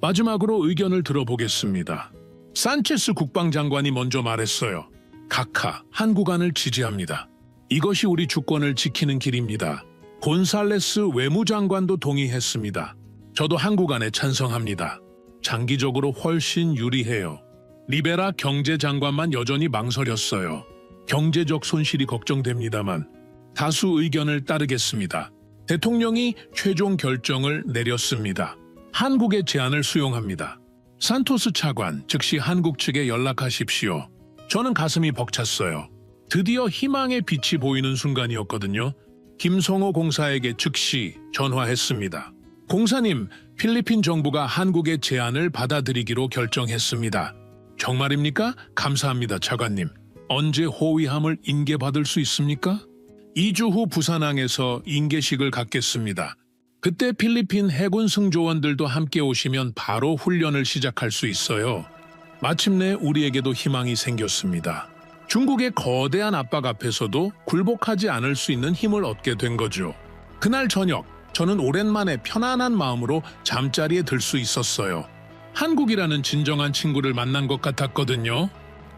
마지막으로 의견을 들어보겠습니다. 산체스 국방장관이 먼저 말했어요. 각하, 한국안을 지지합니다. 이것이 우리 주권을 지키는 길입니다. 곤살레스 외무장관도 동의했습니다. 저도 한국안에 찬성합니다. 장기적으로 훨씬 유리해요. 리베라 경제장관만 여전히 망설였어요. 경제적 손실이 걱정됩니다만 다수 의견을 따르겠습니다. 대통령이 최종 결정을 내렸습니다. 한국의 제안을 수용합니다. 산토스 차관, 즉시 한국 측에 연락하십시오. 저는 가슴이 벅찼어요. 드디어 희망의 빛이 보이는 순간이었거든요. 김성호 공사에게 즉시 전화했습니다. 공사님, 필리핀 정부가 한국의 제안을 받아들이기로 결정했습니다. 정말입니까? 감사합니다, 차관님. 언제 호위함을 인계받을 수 있습니까? 2주 후 부산항에서 인계식을 갖겠습니다. 그때 필리핀 해군 승조원들도 함께 오시면 바로 훈련을 시작할 수 있어요. 마침내 우리에게도 희망이 생겼습니다. 중국의 거대한 압박 앞에서도 굴복하지 않을 수 있는 힘을 얻게 된 거죠. 그날 저녁, 저는 오랜만에 편안한 마음으로 잠자리에 들 수 있었어요. 한국이라는 진정한 친구를 만난 것 같았거든요.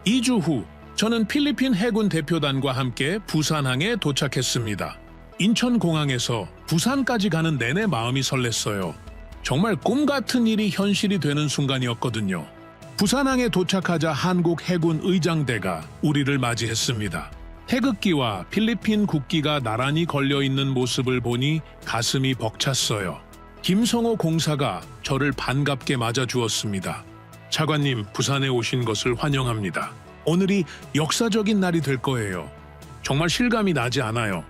2주 후, 저는 필리핀 해군 대표단과 함께 부산항에 도착했습니다. 인천공항에서 부산까지 가는 내내 마음이 설렜어요. 정말 꿈 같은 일이 현실이 되는 순간이었거든요. 부산항에 도착하자 한국 해군 의장대가 우리를 맞이했습니다. 태극기와 필리핀 국기가 나란히 걸려있는 모습을 보니 가슴이 벅찼어요. 김성호 공사가 저를 반갑게 맞아주었습니다. 차관님, 부산에 오신 것을 환영합니다. 오늘이 역사적인 날이 될 거예요. 정말 실감이 나지 않아요.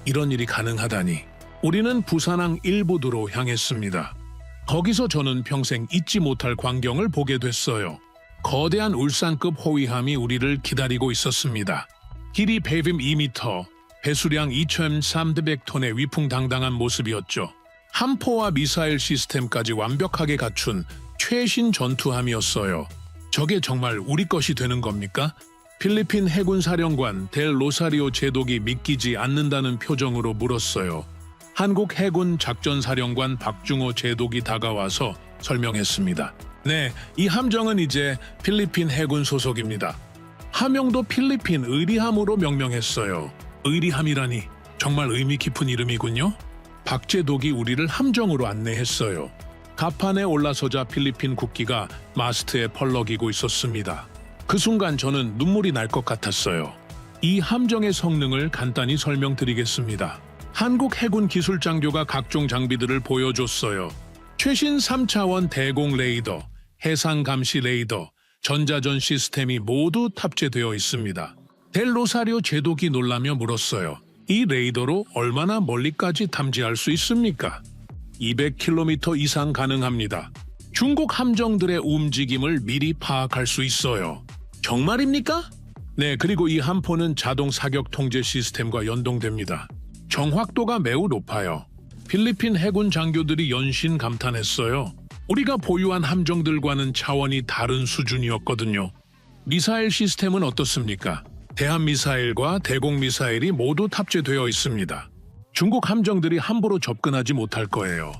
이런 일이 가능하다니. 우리는 부산항 1부두로 향했습니다. 거기서 저는 평생 잊지 못할 광경을 보게 됐어요. 거대한 울산급 호위함이 우리를 기다리고 있었습니다. 길이 102m, 배수량 2,300톤의 위풍당당한 모습이었죠. 함포와 미사일 시스템까지 완벽하게 갖춘 최신 전투함이었어요. 저게 정말 우리 것이 되는 겁니까? 필리핀 해군 사령관 델 로사리오 제독이 믿기지 않는다는 표정으로 물었어요. 한국 해군 작전사령관 박중호 제독이 다가와서 설명했습니다. 네, 이 함정은 이제 필리핀 해군 소속입니다. 함명도 필리핀 의리함으로 명명했어요. 의리함이라니 정말 의미 깊은 이름이군요. 박 제독이 우리를 함정으로 안내했어요. 갑판에 올라서자 필리핀 국기가 마스트에 펄럭이고 있었습니다. 그 순간 저는 눈물이 날 것 같았어요. 이 함정의 성능을 간단히 설명드리겠습니다. 한국 해군 기술장교가 각종 장비들을 보여줬어요. 최신 3차원 대공 레이더, 해상 감시 레이더, 전자전 시스템이 모두 탑재되어 있습니다. 델 로사리오 제독이 놀라며 물었어요. 이 레이더로 얼마나 멀리까지 탐지할 수 있습니까? 200km 이상 가능합니다. 중국 함정들의 움직임을 미리 파악할 수 있어요. 정말입니까? 네, 그리고 이 함포는 자동 사격 통제 시스템과 연동됩니다. 정확도가 매우 높아요. 필리핀 해군 장교들이 연신 감탄했어요. 우리가 보유한 함정들과는 차원이 다른 수준이었거든요. 미사일 시스템은 어떻습니까? 대한미사일과 대공미사일이 모두 탑재되어 있습니다. 중국 함정들이 함부로 접근하지 못할 거예요.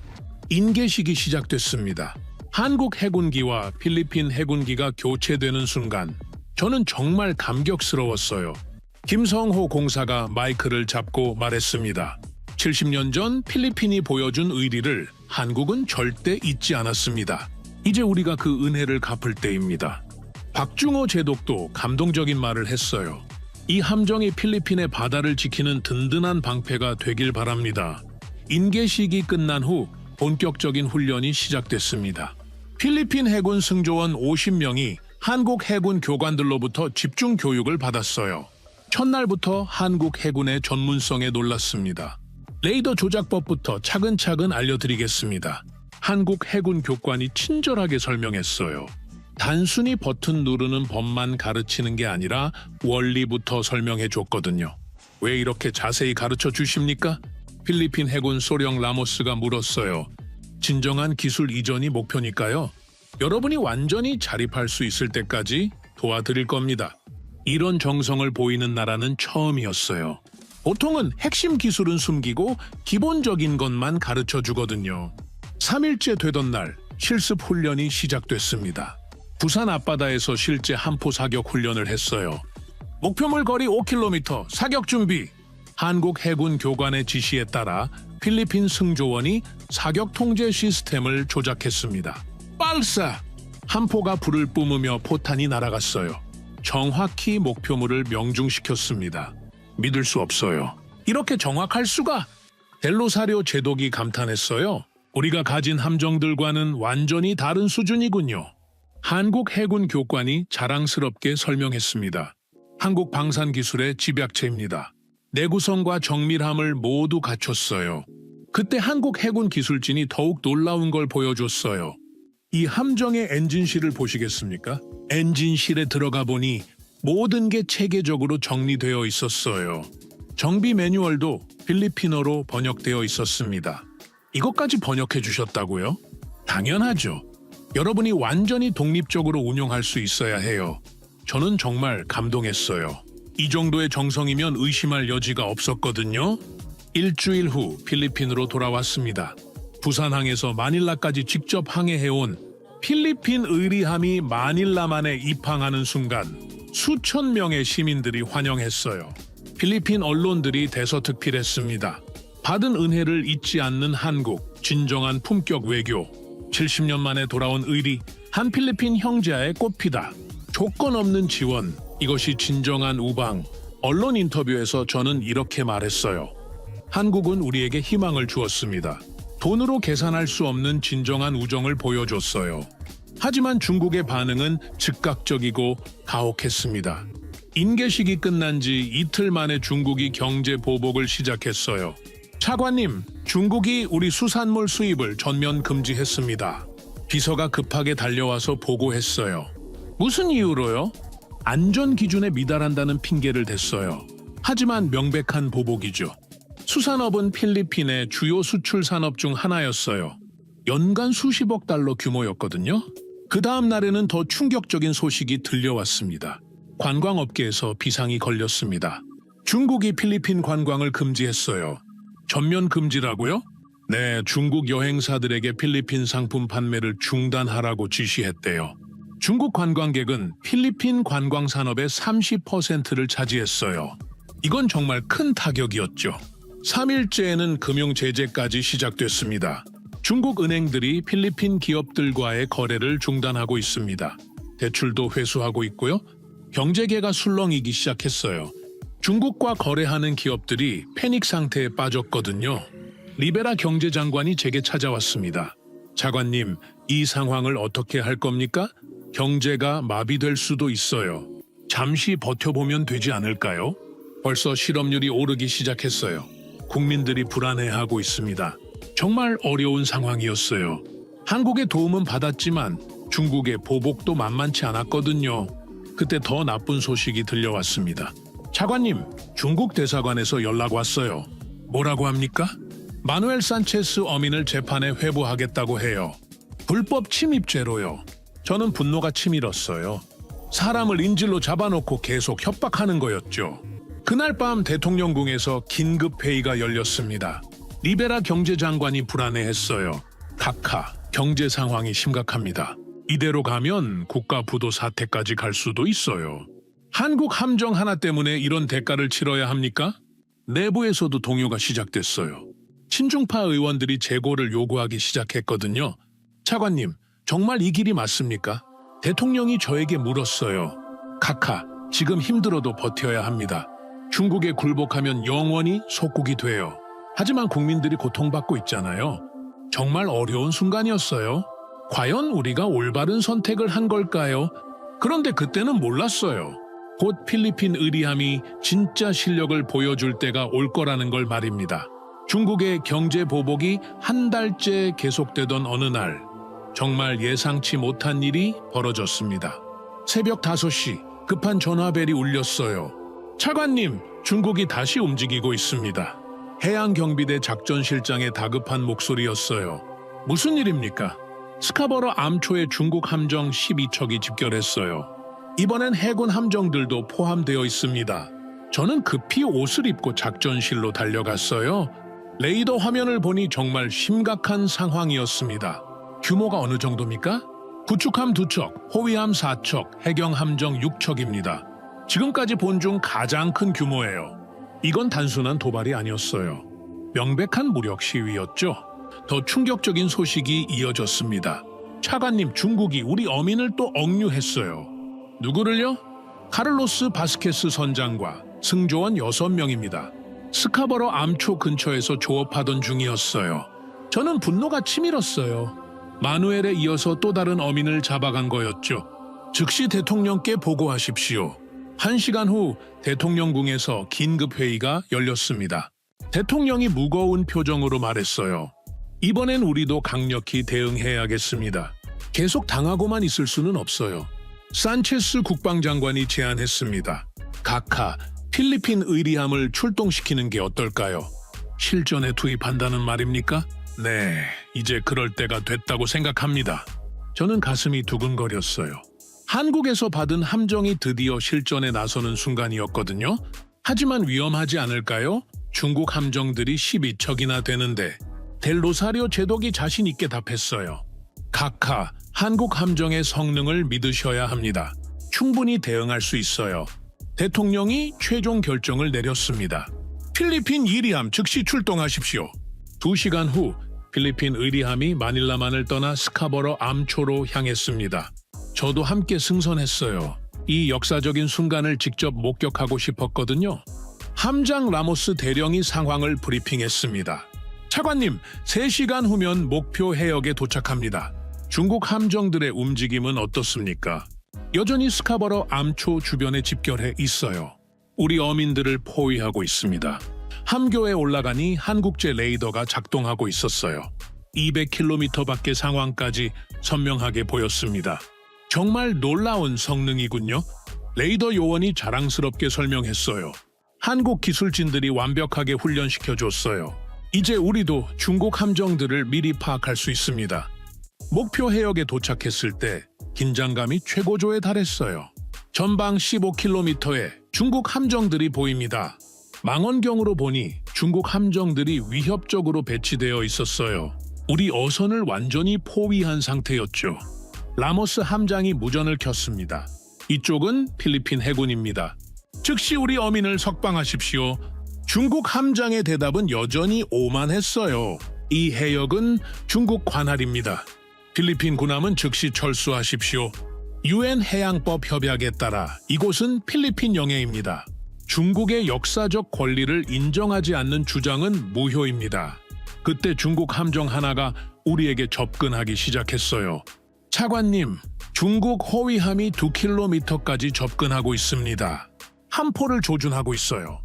인계식이 시작됐습니다. 한국 해군기와 필리핀 해군기가 교체되는 순간 저는 정말 감격스러웠어요. 김성호 공사가 마이크를 잡고 말했습니다. 70년 전 필리핀이 보여준 의리를 한국은 절대 잊지 않았습니다. 이제 우리가 그 은혜를 갚을 때입니다. 박중호 제독도 감동적인 말을 했어요. 이 함정이 필리핀의 바다를 지키는 든든한 방패가 되길 바랍니다. 인계식이 끝난 후 본격적인 훈련이 시작됐습니다. 필리핀 해군 승조원 50명이 한국 해군 교관들로부터 집중 교육을 받았어요. 첫날부터 한국 해군의 전문성에 놀랐습니다. 레이더 조작법부터 차근차근 알려드리겠습니다. 한국 해군 교관이 친절하게 설명했어요. 단순히 버튼 누르는 법만 가르치는 게 아니라 원리부터 설명해 줬거든요. 왜 이렇게 자세히 가르쳐 주십니까? 필리핀 해군 소령 라모스가 물었어요. 진정한 기술 이전이 목표니까요. 여러분이 완전히 자립할 수 있을 때까지 도와드릴 겁니다. 이런 정성을 보이는 나라는 처음이었어요. 보통은 핵심 기술은 숨기고 기본적인 것만 가르쳐 주거든요. 3일째 되던 날 실습 훈련이 시작됐습니다. 부산 앞바다에서 실제 함포 사격 훈련을 했어요. 목표물 거리 5km 사격 준비. 한국 해군 교관의 지시에 따라 필리핀 승조원이 사격 통제 시스템을 조작했습니다. 발사! 함포가 불을 뿜으며 포탄이 날아갔어요. 정확히 목표물을 명중시켰습니다. 믿을 수 없어요. 이렇게 정확할 수가? 델로사료 제독이 감탄했어요. 우리가 가진 함정들과는 완전히 다른 수준이군요. 한국 해군 교관이 자랑스럽게 설명했습니다. 한국 방산 기술의 집약체입니다. 내구성과 정밀함을 모두 갖췄어요. 그때 한국 해군 기술진이 더욱 놀라운 걸 보여줬어요. 이 함정의 엔진실을 보시겠습니까? 엔진실에 들어가 보니 모든 게 체계적으로 정리되어 있었어요. 정비 매뉴얼도 필리핀어로 번역되어 있었습니다. 이것까지 번역해 주셨다고요? 당연하죠. 여러분이 완전히 독립적으로 운용할 수 있어야 해요. 저는 정말 감동했어요. 이 정도의 정성이면 의심할 여지가 없었거든요. 일주일 후 필리핀으로 돌아왔습니다. 부산항에서 마닐라까지 직접 항해해온 필리핀 의리함이 마닐라만에 입항하는 순간 수천 명의 시민들이 환영했어요. 필리핀 언론들이 대서특필했습니다. 받은 은혜를 잊지 않는 한국, 진정한 품격 외교. 70년 만에 돌아온 의리, 한 필리핀 형제와의 꽃피다. 조건 없는 지원, 이것이 진정한 우방. 언론 인터뷰에서 저는 이렇게 말했어요. 한국은 우리에게 희망을 주었습니다. 돈으로 계산할 수 없는 진정한 우정을 보여줬어요. 하지만 중국의 반응은 즉각적이고 가혹했습니다. 인계식이 끝난 지 이틀 만에 중국이 경제 보복을 시작했어요. 차관님, 중국이 우리 수산물 수입을 전면 금지했습니다. 비서가 급하게 달려와서 보고했어요. 무슨 이유로요? 안전 기준에 미달한다는 핑계를 댔어요. 하지만 명백한 보복이죠. 수산업은 필리핀의 주요 수출 산업 중 하나였어요. 연간 수십억 달러 규모였거든요. 그 다음 날에는 더 충격적인 소식이 들려왔습니다. 관광업계에서 비상이 걸렸습니다. 중국이 필리핀 관광을 금지했어요. 전면 금지라고요? 네, 중국 여행사들에게 필리핀 상품 판매를 중단하라고 지시했대요. 중국 관광객은 필리핀 관광 산업의 30%를 차지했어요. 이건 정말 큰 타격이었죠. 3일째에는 금융 제재까지 시작됐습니다. 중국 은행들이 필리핀 기업들과의 거래를 중단하고 있습니다. 대출도 회수하고 있고요. 경제계가 술렁이기 시작했어요. 중국과 거래하는 기업들이 패닉 상태에 빠졌거든요. 리베라 경제장관이 제게 찾아왔습니다. 차관님, 이 상황을 어떻게 할 겁니까? 경제가 마비될 수도 있어요. 잠시 버텨보면 되지 않을까요? 벌써 실업률이 오르기 시작했어요. 국민들이 불안해하고 있습니다. 정말 어려운 상황이었어요. 한국의 도움은 받았지만 중국의 보복도 만만치 않았거든요. 그때 더 나쁜 소식이 들려왔습니다. 차관님, 중국 대사관에서 연락 왔어요. 뭐라고 합니까? 마누엘 산체스 어민을 재판에 회부하겠다고 해요. 불법 침입죄로요. 저는 분노가 치밀었어요. 사람을 인질로 잡아놓고 계속 협박하는 거였죠. 그날 밤 대통령궁에서 긴급 회의가 열렸습니다. 리베라 경제장관이 불안해했어요. 각하, 경제 상황이 심각합니다. 이대로 가면 국가 부도 사태까지 갈 수도 있어요. 한국 함정 하나 때문에 이런 대가를 치러야 합니까? 내부에서도 동요가 시작됐어요. 친중파 의원들이 재고를 요구하기 시작했거든요. 차관님, 정말 이 길이 맞습니까? 대통령이 저에게 물었어요. 각하, 지금 힘들어도 버텨야 합니다. 중국에 굴복하면 영원히 속국이 돼요. 하지만 국민들이 고통받고 있잖아요. 정말 어려운 순간이었어요. 과연 우리가 올바른 선택을 한 걸까요? 그런데 그때는 몰랐어요. 곧 필리핀 의리함이 진짜 실력을 보여줄 때가 올 거라는 걸 말입니다. 중국의 경제 보복이 한 달째 계속되던 어느 날, 정말 예상치 못한 일이 벌어졌습니다. 새벽 5시 급한 전화벨이 울렸어요. 차관님, 중국이 다시 움직이고 있습니다. 해양경비대 작전실장의 다급한 목소리였어요. 무슨 일입니까? 스카버러 암초에 중국 함정 12척이 집결했어요. 이번엔 해군 함정들도 포함되어 있습니다. 저는 급히 옷을 입고 작전실로 달려갔어요. 레이더 화면을 보니 정말 심각한 상황이었습니다. 규모가 어느 정도입니까? 구축함 2척, 호위함 4척, 해경함정 6척입니다. 지금까지 본 중 가장 큰 규모예요. 이건 단순한 도발이 아니었어요. 명백한 무력 시위였죠. 더 충격적인 소식이 이어졌습니다. 차관님, 중국이 우리 어민을 또 억류했어요. 누구를요? 카를로스 바스케스 선장과 승조원 6명입니다. 스카버러 암초 근처에서 조업하던 중이었어요. 저는 분노가 치밀었어요. 마누엘에 이어서 또 다른 어민을 잡아간 거였죠. 즉시 대통령께 보고하십시오. 1시간 후 대통령궁에서 긴급회의가 열렸습니다. 대통령이 무거운 표정으로 말했어요. 이번엔 우리도 강력히 대응해야겠습니다. 계속 당하고만 있을 수는 없어요. 산체스 국방장관이 제안했습니다. 각하, 필리핀 의리함을 출동시키는 게 어떨까요? 실전에 투입한다는 말입니까? 네, 이제 그럴 때가 됐다고 생각합니다. 저는 가슴이 두근거렸어요. 한국에서 받은 함정이 드디어 실전에 나서는 순간이었거든요. 하지만 위험하지 않을까요? 중국 함정들이 12척이나 되는데 델로사리오 제독이 자신 있게 답했어요. 각하, 한국 함정의 성능을 믿으셔야 합니다. 충분히 대응할 수 있어요. 대통령이 최종 결정을 내렸습니다. 필리핀 의리함 즉시 출동하십시오. 2시간 후 필리핀 의리함이 마닐라만을 떠나 스카버러 암초로 향했습니다. 저도 함께 승선했어요. 이 역사적인 순간을 직접 목격하고 싶었거든요. 함장 라모스 대령이 상황을 브리핑했습니다. 차관님, 3시간 후면 목표 해역에 도착합니다. 중국 함정들의 움직임은 어떻습니까? 여전히 스카버러 암초 주변에 집결해 있어요. 우리 어민들을 포위하고 있습니다. 함교에 올라가니 한국제 레이더가 작동하고 있었어요. 200km 밖의 상황까지 선명하게 보였습니다. 정말 놀라운 성능이군요. 레이더 요원이 자랑스럽게 설명했어요. 한국 기술진들이 완벽하게 훈련시켜줬어요. 이제 우리도 중국 함정들을 미리 파악할 수 있습니다. 목표 해역에 도착했을 때 긴장감이 최고조에 달했어요. 전방 15km에 중국 함정들이 보입니다. 망원경으로 보니 중국 함정들이 위협적으로 배치되어 있었어요. 우리 어선을 완전히 포위한 상태였죠. 라모스 함장이 무전을 켰습니다. 이쪽은 필리핀 해군입니다. 즉시 우리 어민을 석방하십시오. 중국 함장의 대답은 여전히 오만했어요. 이 해역은 중국 관할입니다. 필리핀 군함은 즉시 철수하십시오. UN 해양법 협약에 따라 이곳은 필리핀 영해입니다. 중국의 역사적 권리를 인정하지 않는 주장은 무효입니다. 그때 중국 함정 하나가 우리에게 접근하기 시작했어요. 차관님, 중국 호위함이 2km까지 접근하고 있습니다. 함포를 조준하고 있어요.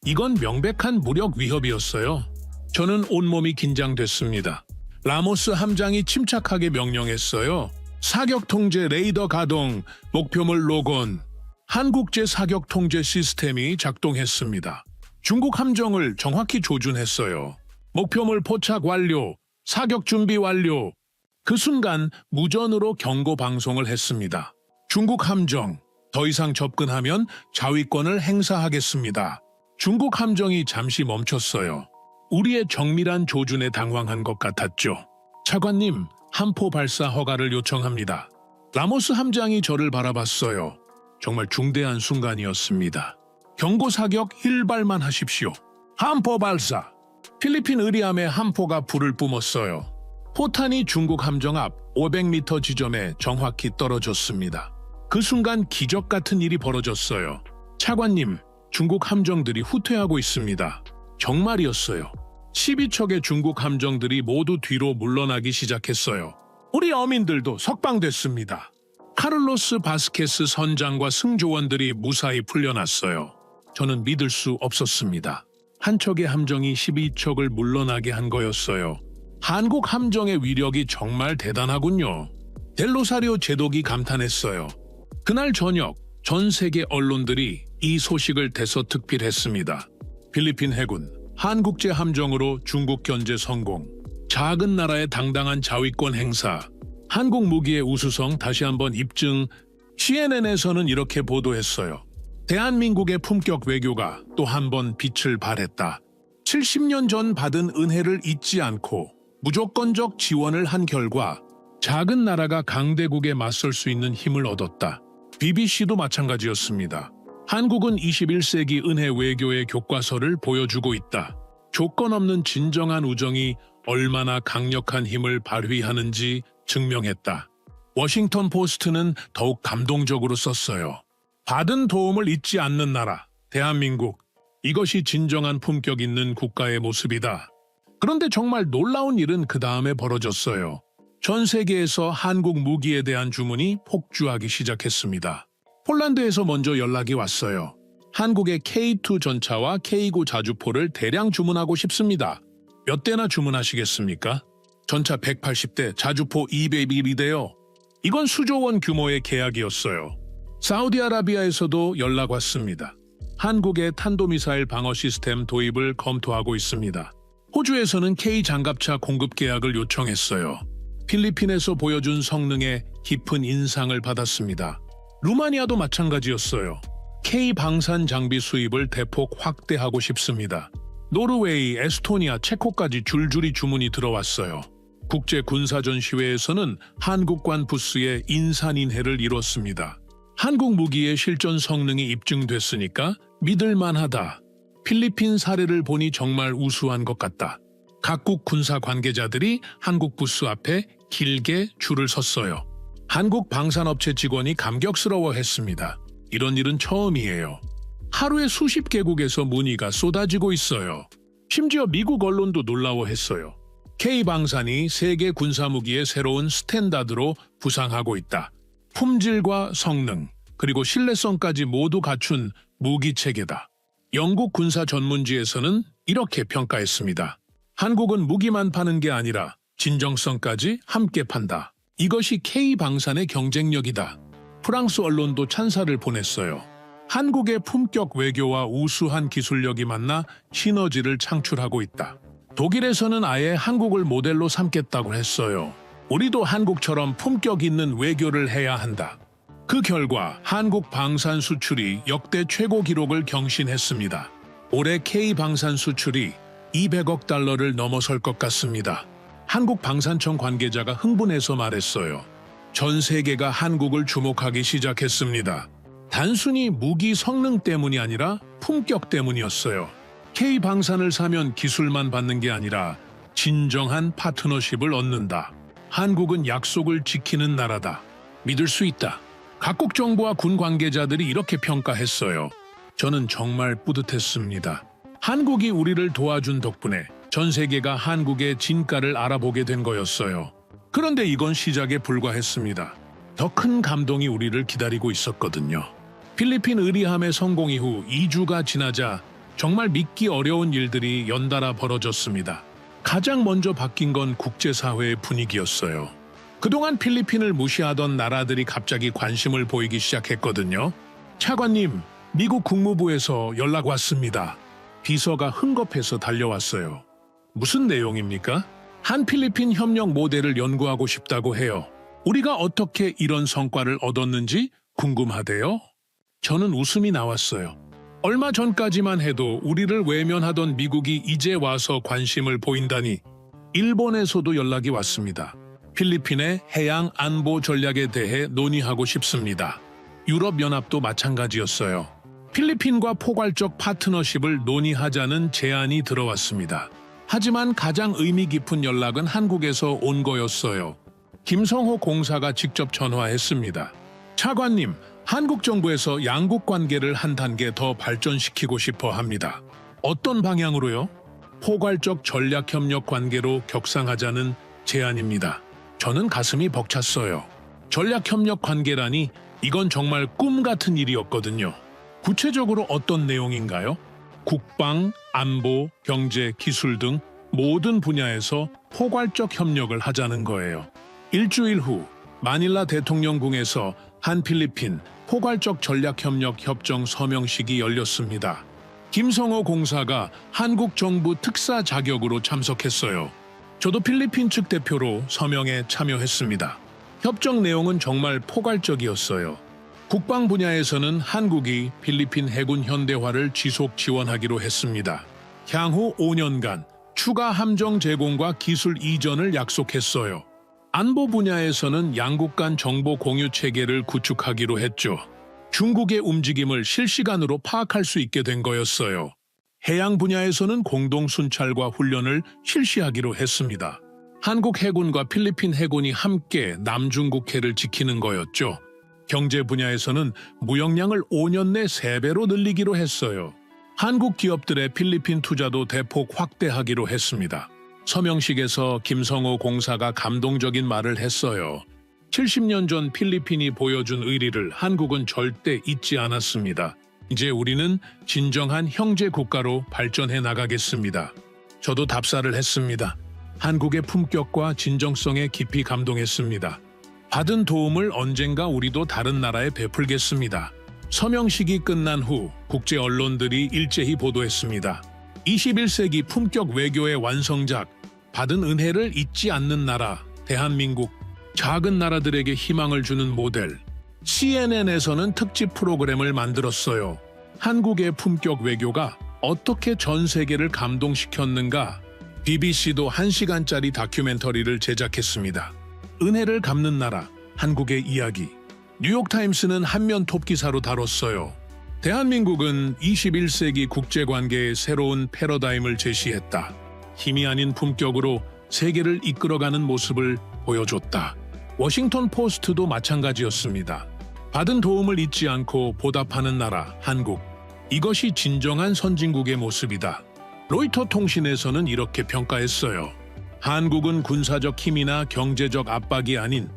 이건 명백한 무력 위협이었어요. 저는 온몸이 긴장됐습니다. 라모스 함장이 침착하게 명령했어요. 사격 통제 레이더 가동, 목표물 로건. 한국제 사격 통제 시스템이 작동했습니다. 중국 함정을 정확히 조준했어요. 목표물 포착 완료, 사격 준비 완료. 그 순간 무전으로 경고 방송을 했습니다. 중국 함정, 더 이상 접근하면 자위권을 행사하겠습니다. 중국 함정이 잠시 멈췄어요. 우리의 정밀한 조준에 당황한 것 같았죠. 차관님, 함포 발사 허가를 요청합니다. 라모스 함장이 저를 바라봤어요. 정말 중대한 순간이었습니다. 경고 사격 일발만 하십시오. 함포 발사! 필리핀 의리함의 함포가 불을 뿜었어요. 포탄이 중국 함정 앞 500m 지점에 정확히 떨어졌습니다. 그 순간 기적 같은 일이 벌어졌어요. 차관님, 중국 함정들이 후퇴하고 있습니다. 정말이었어요. 12척의 중국 함정들이 모두 뒤로 물러나기 시작했어요. 우리 어민들도 석방됐습니다. 카를로스 바스케스 선장과 승조원들이 무사히 풀려났어요. 저는 믿을 수 없었습니다. 한 척의 함정이 12척을 물러나게 한 거였어요. 한국 함정의 위력이 정말 대단하군요. 델로사리오 제독이 감탄했어요. 그날 저녁 전 세계 언론들이 이 소식을 대서특필했습니다. 필리핀 해군, 한국제 함정으로 중국 견제 성공, 작은 나라의 당당한 자위권 행사, 한국 무기의 우수성 다시 한번 입증. CNN에서는 이렇게 보도했어요. 대한민국의 품격 외교가 또 한 번 빛을 발했다. 70년 전 받은 은혜를 잊지 않고 무조건적 지원을 한 결과 작은 나라가 강대국에 맞설 수 있는 힘을 얻었다. BBC도 마찬가지였습니다. 한국은 21세기 은혜 외교의 교과서를 보여주고 있다. 조건 없는 진정한 우정이 얼마나 강력한 힘을 발휘하는지 증명했다. 워싱턴 포스트는 더욱 감동적으로 썼어요. 받은 도움을 잊지 않는 나라, 대한민국. 이것이 진정한 품격 있는 국가의 모습이다. 그런데 정말 놀라운 일은 그 다음에 벌어졌어요. 전 세계에서 한국 무기에 대한 주문이 폭주하기 시작했습니다. 폴란드에서 먼저 연락이 왔어요. 한국의 K2 전차와 K9 자주포를 대량 주문하고 싶습니다. 몇 대나 주문하시겠습니까? 전차 180대, 자주포 202대요. 이건 수조 원 규모의 계약이었어요. 사우디아라비아에서도 연락 왔습니다. 한국의 탄도미사일 방어 시스템 도입을 검토하고 있습니다. 호주에서는 K 장갑차 공급 계약을 요청했어요. 필리핀에서 보여준 성능에 깊은 인상을 받았습니다. 루마니아도 마찬가지였어요. K 방산 장비 수입을 대폭 확대하고 싶습니다. 노르웨이, 에스토니아, 체코까지 줄줄이 주문이 들어왔어요. 국제 군사전시회에서는 한국관 부스의 인산인해를 이뤘습니다. 한국 무기의 실전 성능이 입증됐으니까 믿을만하다. 필리핀 사례를 보니 정말 우수한 것 같다. 각국 군사 관계자들이 한국 부스 앞에 길게 줄을 섰어요. 한국 방산업체 직원이 감격스러워했습니다. 이런 일은 처음이에요. 하루에 수십 개국에서 문의가 쏟아지고 있어요. 심지어 미국 언론도 놀라워했어요. K방산이 세계 군사무기의 새로운 스탠다드로 부상하고 있다. 품질과 성능, 그리고 신뢰성까지 모두 갖춘 무기체계다. 영국 군사 전문지에서는 이렇게 평가했습니다. 한국은 무기만 파는 게 아니라 진정성까지 함께 판다. 이것이 K방산의 경쟁력이다. 프랑스 언론도 찬사를 보냈어요. 한국의 품격 외교와 우수한 기술력이 만나 시너지를 창출하고 있다. 독일에서는 아예 한국을 모델로 삼겠다고 했어요. 우리도 한국처럼 품격 있는 외교를 해야 한다. 그 결과 한국 방산 수출이 역대 최고 기록을 경신했습니다. 올해 K방산 수출이 200억 달러를 넘어설 것 같습니다. 한국 방산청 관계자가 흥분해서 말했어요. 전 세계가 한국을 주목하기 시작했습니다. 단순히 무기 성능 때문이 아니라 품격 때문이었어요. K방산을 사면 기술만 받는 게 아니라 진정한 파트너십을 얻는다. 한국은 약속을 지키는 나라다. 믿을 수 있다. 각국 정부와 군 관계자들이 이렇게 평가했어요. 저는 정말 뿌듯했습니다. 한국이 우리를 도와준 덕분에 전 세계가 한국의 진가를 알아보게 된 거였어요. 그런데 이건 시작에 불과했습니다. 더 큰 감동이 우리를 기다리고 있었거든요. 필리핀 의리함의 성공 이후 2주가 지나자 정말 믿기 어려운 일들이 연달아 벌어졌습니다. 가장 먼저 바뀐 건 국제사회의 분위기였어요. 그동안 필리핀을 무시하던 나라들이 갑자기 관심을 보이기 시작했거든요. 차관님, 미국 국무부에서 연락 왔습니다. 비서가 흥겁해서 달려왔어요. 무슨 내용입니까? 한 필리핀 협력 모델을 연구하고 싶다고 해요. 우리가 어떻게 이런 성과를 얻었는지 궁금하대요. 저는 웃음이 나왔어요. 얼마 전까지만 해도 우리를 외면하던 미국이 이제 와서 관심을 보인다니. 일본에서도 연락이 왔습니다. 필리핀의 해양 안보 전략에 대해 논의하고 싶습니다. 유럽연합도 마찬가지였어요. 필리핀과 포괄적 파트너십을 논의하자는 제안이 들어왔습니다. 하지만 가장 의미 깊은 연락은 한국에서 온 거였어요. 김성호 공사가 직접 전화했습니다. 차관님, 한국 정부에서 양국 관계를 한 단계 더 발전시키고 싶어 합니다. 어떤 방향으로요? 포괄적 전략협력 관계로 격상하자는 제안입니다. 저는 가슴이 벅찼어요. 전략협력 관계라니 이건 정말 꿈 같은 일이었거든요. 구체적으로 어떤 내용인가요? 국방, 안보, 경제, 기술 등 모든 분야에서 포괄적 협력을 하자는 거예요. 일주일 후 마닐라 대통령궁에서 한필리핀 포괄적 전략협력 협정 서명식이 열렸습니다. 김성호 공사가 한국 정부 특사 자격으로 참석했어요. 저도 필리핀 측 대표로 서명에 참여했습니다. 협정 내용은 정말 포괄적이었어요. 국방 분야에서는 한국이 필리핀 해군 현대화를 지속 지원하기로 했습니다. 향후 5년간 추가 함정 제공과 기술 이전을 약속했어요. 안보 분야에서는 양국 간 정보 공유 체계를 구축하기로 했죠. 중국의 움직임을 실시간으로 파악할 수 있게 된 거였어요. 해양 분야에서는 공동 순찰과 훈련을 실시하기로 했습니다. 한국 해군과 필리핀 해군이 함께 남중국해를 지키는 거였죠. 경제 분야에서는 무역량을 5년 내 3배로 늘리기로 했어요. 한국 기업들의 필리핀 투자도 대폭 확대하기로 했습니다. 서명식에서 김성호 공사가 감동적인 말을 했어요. 70년 전 필리핀이 보여준 의리를 한국은 절대 잊지 않았습니다. 이제 우리는 진정한 형제 국가로 발전해 나가겠습니다. 저도 답사를 했습니다. 한국의 품격과 진정성에 깊이 감동했습니다. 받은 도움을 언젠가 우리도 다른 나라에 베풀겠습니다. 서명식이 끝난 후 국제 언론들이 일제히 보도했습니다. 21세기 품격 외교의 완성작, 받은 은혜를 잊지 않는 나라, 대한민국, 작은 나라들에게 희망을 주는 모델. CNN에서는 특집 프로그램을 만들었어요. 한국의 품격 외교가 어떻게 전 세계를 감동시켰는가? BBC도 1시간짜리 다큐멘터리를 제작했습니다. 은혜를 갚는 나라, 한국의 이야기. 뉴욕타임스는 한면 톱 기사로 다뤘어요. 대한민국은 21세기 국제관계의 새로운 패러다임을 제시했다. 힘이 아닌 품격으로 세계를 이끌어가는 모습을 보여줬다. 워싱턴 포스트도 마찬가지였습니다. 받은 도움을 잊지 않고 보답하는 나라, 한국. 이것이 진정한 선진국의 모습이다. 로이터 통신에서는 이렇게 평가했어요. 한국은 군사적 힘이나 경제적 압박이 아닌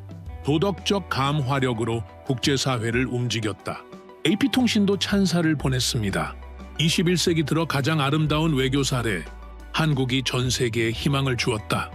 도덕적 감화력으로 국제사회를 움직였다. AP통신도 찬사를 보냈습니다. 21세기 들어 가장 아름다운 외교 사례, 한국이 전 세계에 희망을 주었다.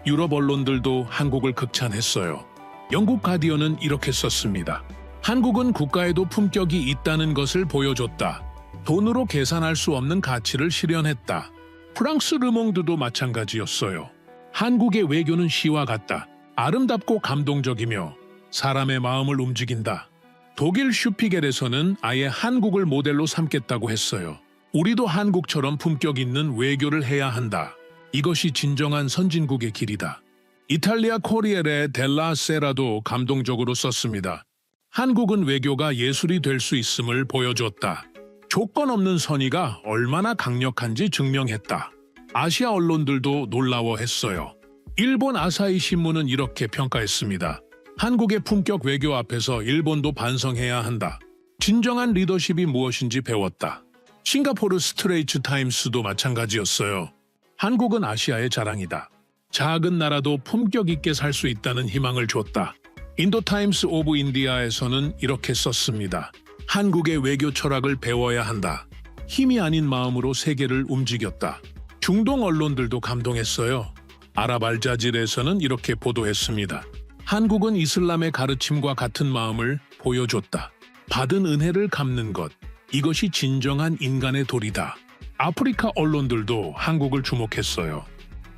유럽 언론들도 한국을 극찬했어요. 영국 가디언은 이렇게 썼습니다. 한국은 국가에도 품격이 있다는 것을 보여줬다. 돈으로 계산할 수 없는 가치를 실현했다. 프랑스 르몽드도 마찬가지였어요. 한국의 외교는 시와 같다. 아름답고 감동적이며 사람의 마음을 움직인다. 독일 슈피겔에서는 아예 한국을 모델로 삼겠다고 했어요. 우리도 한국처럼 품격 있는 외교를 해야 한다. 이것이 진정한 선진국의 길이다. 이탈리아 코리엘의 델라 세라도 감동적으로 썼습니다. 한국은 외교가 예술이 될 수 있음을 보여줬다. 조건 없는 선의가 얼마나 강력한지 증명했다. 아시아 언론들도 놀라워했어요. 일본 아사히 신문은 이렇게 평가했습니다. 한국의 품격 외교 앞에서 일본도 반성해야 한다. 진정한 리더십이 무엇인지 배웠다. 싱가포르 스트레이트 타임스도 마찬가지였어요. 한국은 아시아의 자랑이다. 작은 나라도 품격 있게 살 수 있다는 희망을 줬다. 인도 타임스 오브 인디아에서는 이렇게 썼습니다. 한국의 외교 철학을 배워야 한다. 힘이 아닌 마음으로 세계를 움직였다. 중동 언론들도 감동했어요. 아랍 알자질에서는 이렇게 보도했습니다. 한국은 이슬람의 가르침과 같은 마음을 보여줬다. 받은 은혜를 갚는 것, 이것이 진정한 인간의 도리다. 아프리카 언론들도 한국을 주목했어요.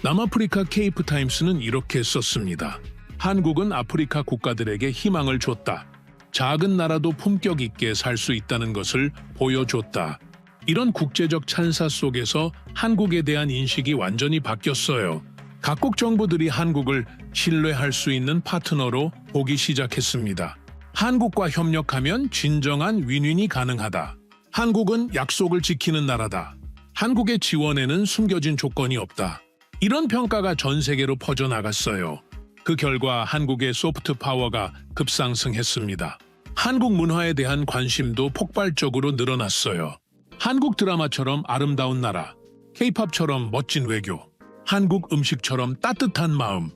남아프리카 케이프타임스는 이렇게 썼습니다. 한국은 아프리카 국가들에게 희망을 줬다. 작은 나라도 품격 있게 살 수 있다는 것을 보여줬다. 이런 국제적 찬사 속에서 한국에 대한 인식이 완전히 바뀌었어요. 각국 정부들이 한국을 신뢰할 수 있는 파트너로 보기 시작했습니다. 한국과 협력하면 진정한 윈윈이 가능하다. 한국은 약속을 지키는 나라다. 한국의 지원에는 숨겨진 조건이 없다. 이런 평가가 전 세계로 퍼져나갔어요. 그 결과 한국의 소프트 파워가 급상승했습니다. 한국 문화에 대한 관심도 폭발적으로 늘어났어요. 한국 드라마처럼 아름다운 나라, K-팝처럼 멋진 외교, 한국 음식처럼 따뜻한 마음,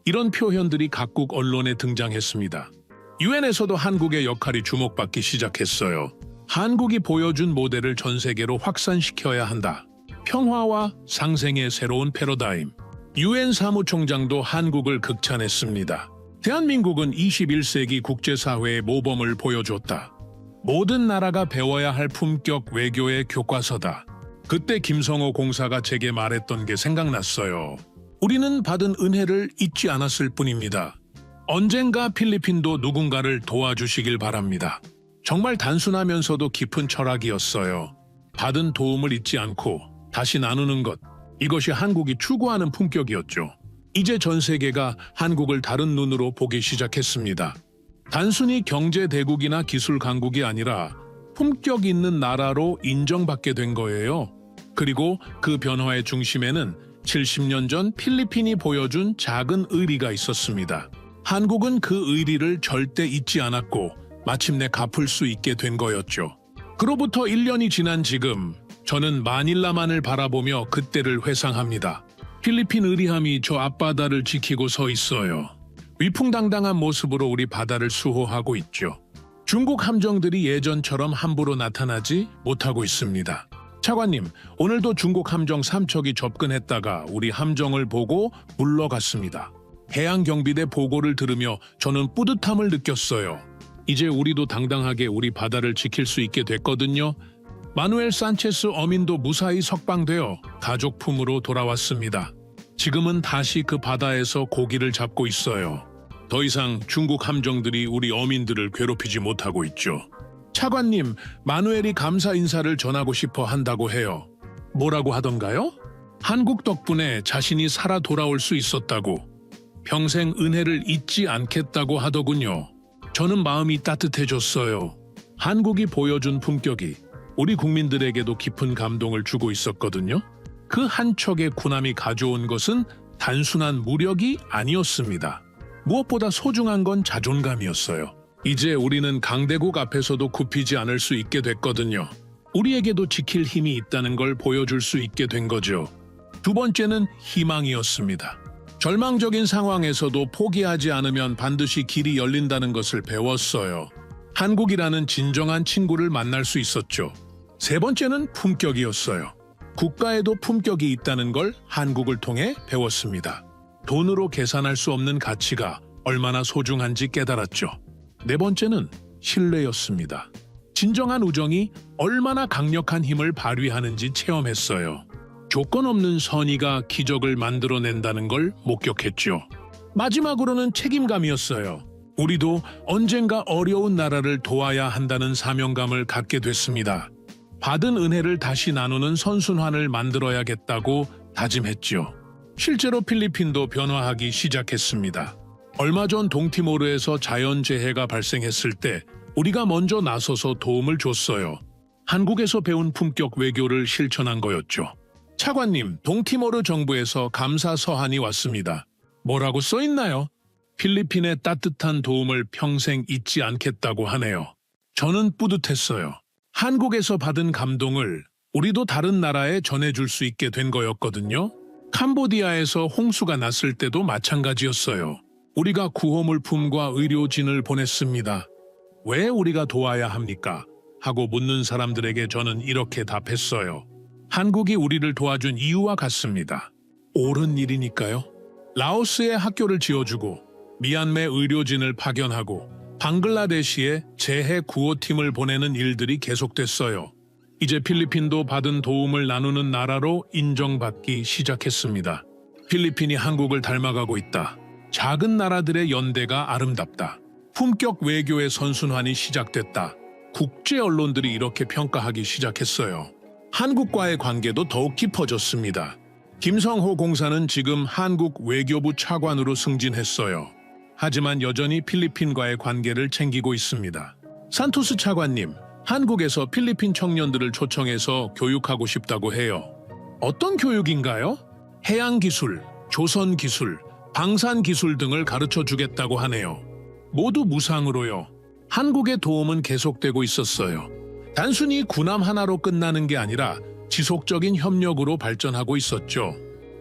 이런 표현들이 각국 언론에 등장했습니다. 유엔에서도 한국의 역할이 주목받기 시작했어요. 한국이 보여준 모델을 전 세계로 확산시켜야 한다. 평화와 상생의 새로운 패러다임. 유엔 사무총장도 한국을 극찬했습니다. 대한민국은 21세기 국제사회의 모범을 보여줬다. 모든 나라가 배워야 할 품격 외교의 교과서다. 그때 김성호 공사가 제게 말했던 게 생각났어요. 우리는 받은 은혜를 잊지 않았을 뿐입니다. 언젠가 필리핀도 누군가를 도와주시길 바랍니다. 정말 단순하면서도 깊은 철학이었어요. 받은 도움을 잊지 않고 다시 나누는 것. 이것이 한국이 추구하는 품격이었죠. 이제 전 세계가 한국을 다른 눈으로 보기 시작했습니다. 단순히 경제 대국이나 기술 강국이 아니라 품격 있는 나라로 인정받게 된 거예요. 그리고 그 변화의 중심에는 70년 전 필리핀이 보여준 작은 의리가 있었습니다. 한국은 그 의리를 절대 잊지 않았고 마침내 갚을 수 있게 된 거였죠. 그로부터 1년이 지난 지금 저는 마닐라만을 바라보며 그때를 회상합니다. 필리핀 의리함이 저 앞바다를 지키고 서 있어요. 위풍당당한 모습으로 우리 바다를 수호하고 있죠. 중국 함정들이 예전처럼 함부로 나타나지 못하고 있습니다. 차관님, 오늘도 중국 함정 3척이 접근했다가 우리 함정을 보고 물러갔습니다. 해양경비대 보고를 들으며 저는 뿌듯함을 느꼈어요. 이제 우리도 당당하게 우리 바다를 지킬 수 있게 됐거든요. 마누엘 산체스 어민도 무사히 석방되어 가족 품으로 돌아왔습니다. 지금은 다시 그 바다에서 고기를 잡고 있어요. 더 이상 중국 함정들이 우리 어민들을 괴롭히지 못하고 있죠. 차관님, 마누엘이 감사 인사를 전하고 싶어 한다고 해요. 뭐라고 하던가요? 한국 덕분에 자신이 살아 돌아올 수 있었다고, 평생 은혜를 잊지 않겠다고 하더군요. 저는 마음이 따뜻해졌어요. 한국이 보여준 품격이 우리 국민들에게도 깊은 감동을 주고 있었거든요. 그 한 척의 군함이 가져온 것은 단순한 무력이 아니었습니다. 무엇보다 소중한 건 자존감이었어요. 이제 우리는 강대국 앞에서도 굽히지 않을 수 있게 됐거든요. 우리에게도 지킬 힘이 있다는 걸 보여줄 수 있게 된 거죠. 두 번째는 희망이었습니다. 절망적인 상황에서도 포기하지 않으면 반드시 길이 열린다는 것을 배웠어요. 한국이라는 진정한 친구를 만날 수 있었죠. 세 번째는 품격이었어요. 국가에도 품격이 있다는 걸 한국을 통해 배웠습니다. 돈으로 계산할 수 없는 가치가 얼마나 소중한지 깨달았죠. 네 번째는 신뢰였습니다. 진정한 우정이 얼마나 강력한 힘을 발휘하는지 체험했어요. 조건 없는 선의가 기적을 만들어낸다는 걸 목격했죠. 마지막으로는 책임감이었어요. 우리도 언젠가 어려운 나라를 도와야 한다는 사명감을 갖게 됐습니다. 받은 은혜를 다시 나누는 선순환을 만들어야겠다고 다짐했죠. 실제로 필리핀도 변화하기 시작했습니다. 얼마 전 동티모르에서 자연재해가 발생했을 때 우리가 먼저 나서서 도움을 줬어요. 한국에서 배운 품격 외교를 실천한 거였죠. 차관님, 동티모르 정부에서 감사 서한이 왔습니다. 뭐라고 써 있나요? 필리핀의 따뜻한 도움을 평생 잊지 않겠다고 하네요. 저는 뿌듯했어요. 한국에서 받은 감동을 우리도 다른 나라에 전해줄 수 있게 된 거였거든요. 캄보디아에서 홍수가 났을 때도 마찬가지였어요. 우리가 구호물품과 의료진을 보냈습니다. 왜 우리가 도와야 합니까? 하고 묻는 사람들에게 저는 이렇게 답했어요. 한국이 우리를 도와준 이유와 같습니다. 옳은 일이니까요. 라오스에 학교를 지어주고 미얀마에 의료진을 파견하고 방글라데시에 재해 구호팀을 보내는 일들이 계속됐어요. 이제 필리핀도 받은 도움을 나누는 나라로 인정받기 시작했습니다. 필리핀이 한국을 닮아가고 있다. 작은 나라들의 연대가 아름답다. 품격 외교의 선순환이 시작됐다. 국제 언론들이 이렇게 평가하기 시작했어요. 한국과의 관계도 더욱 깊어졌습니다. 김성호 공사는 지금 한국 외교부 차관으로 승진했어요. 하지만 여전히 필리핀과의 관계를 챙기고 있습니다. 산토스 차관님, 한국에서 필리핀 청년들을 초청해서 교육하고 싶다고 해요. 어떤 교육인가요? 해양기술, 조선기술, 방산기술 등을 가르쳐 주겠다고 하네요. 모두 무상으로요. 한국의 도움은 계속되고 있었어요. 단순히 군함 하나로 끝나는 게 아니라 지속적인 협력으로 발전하고 있었죠.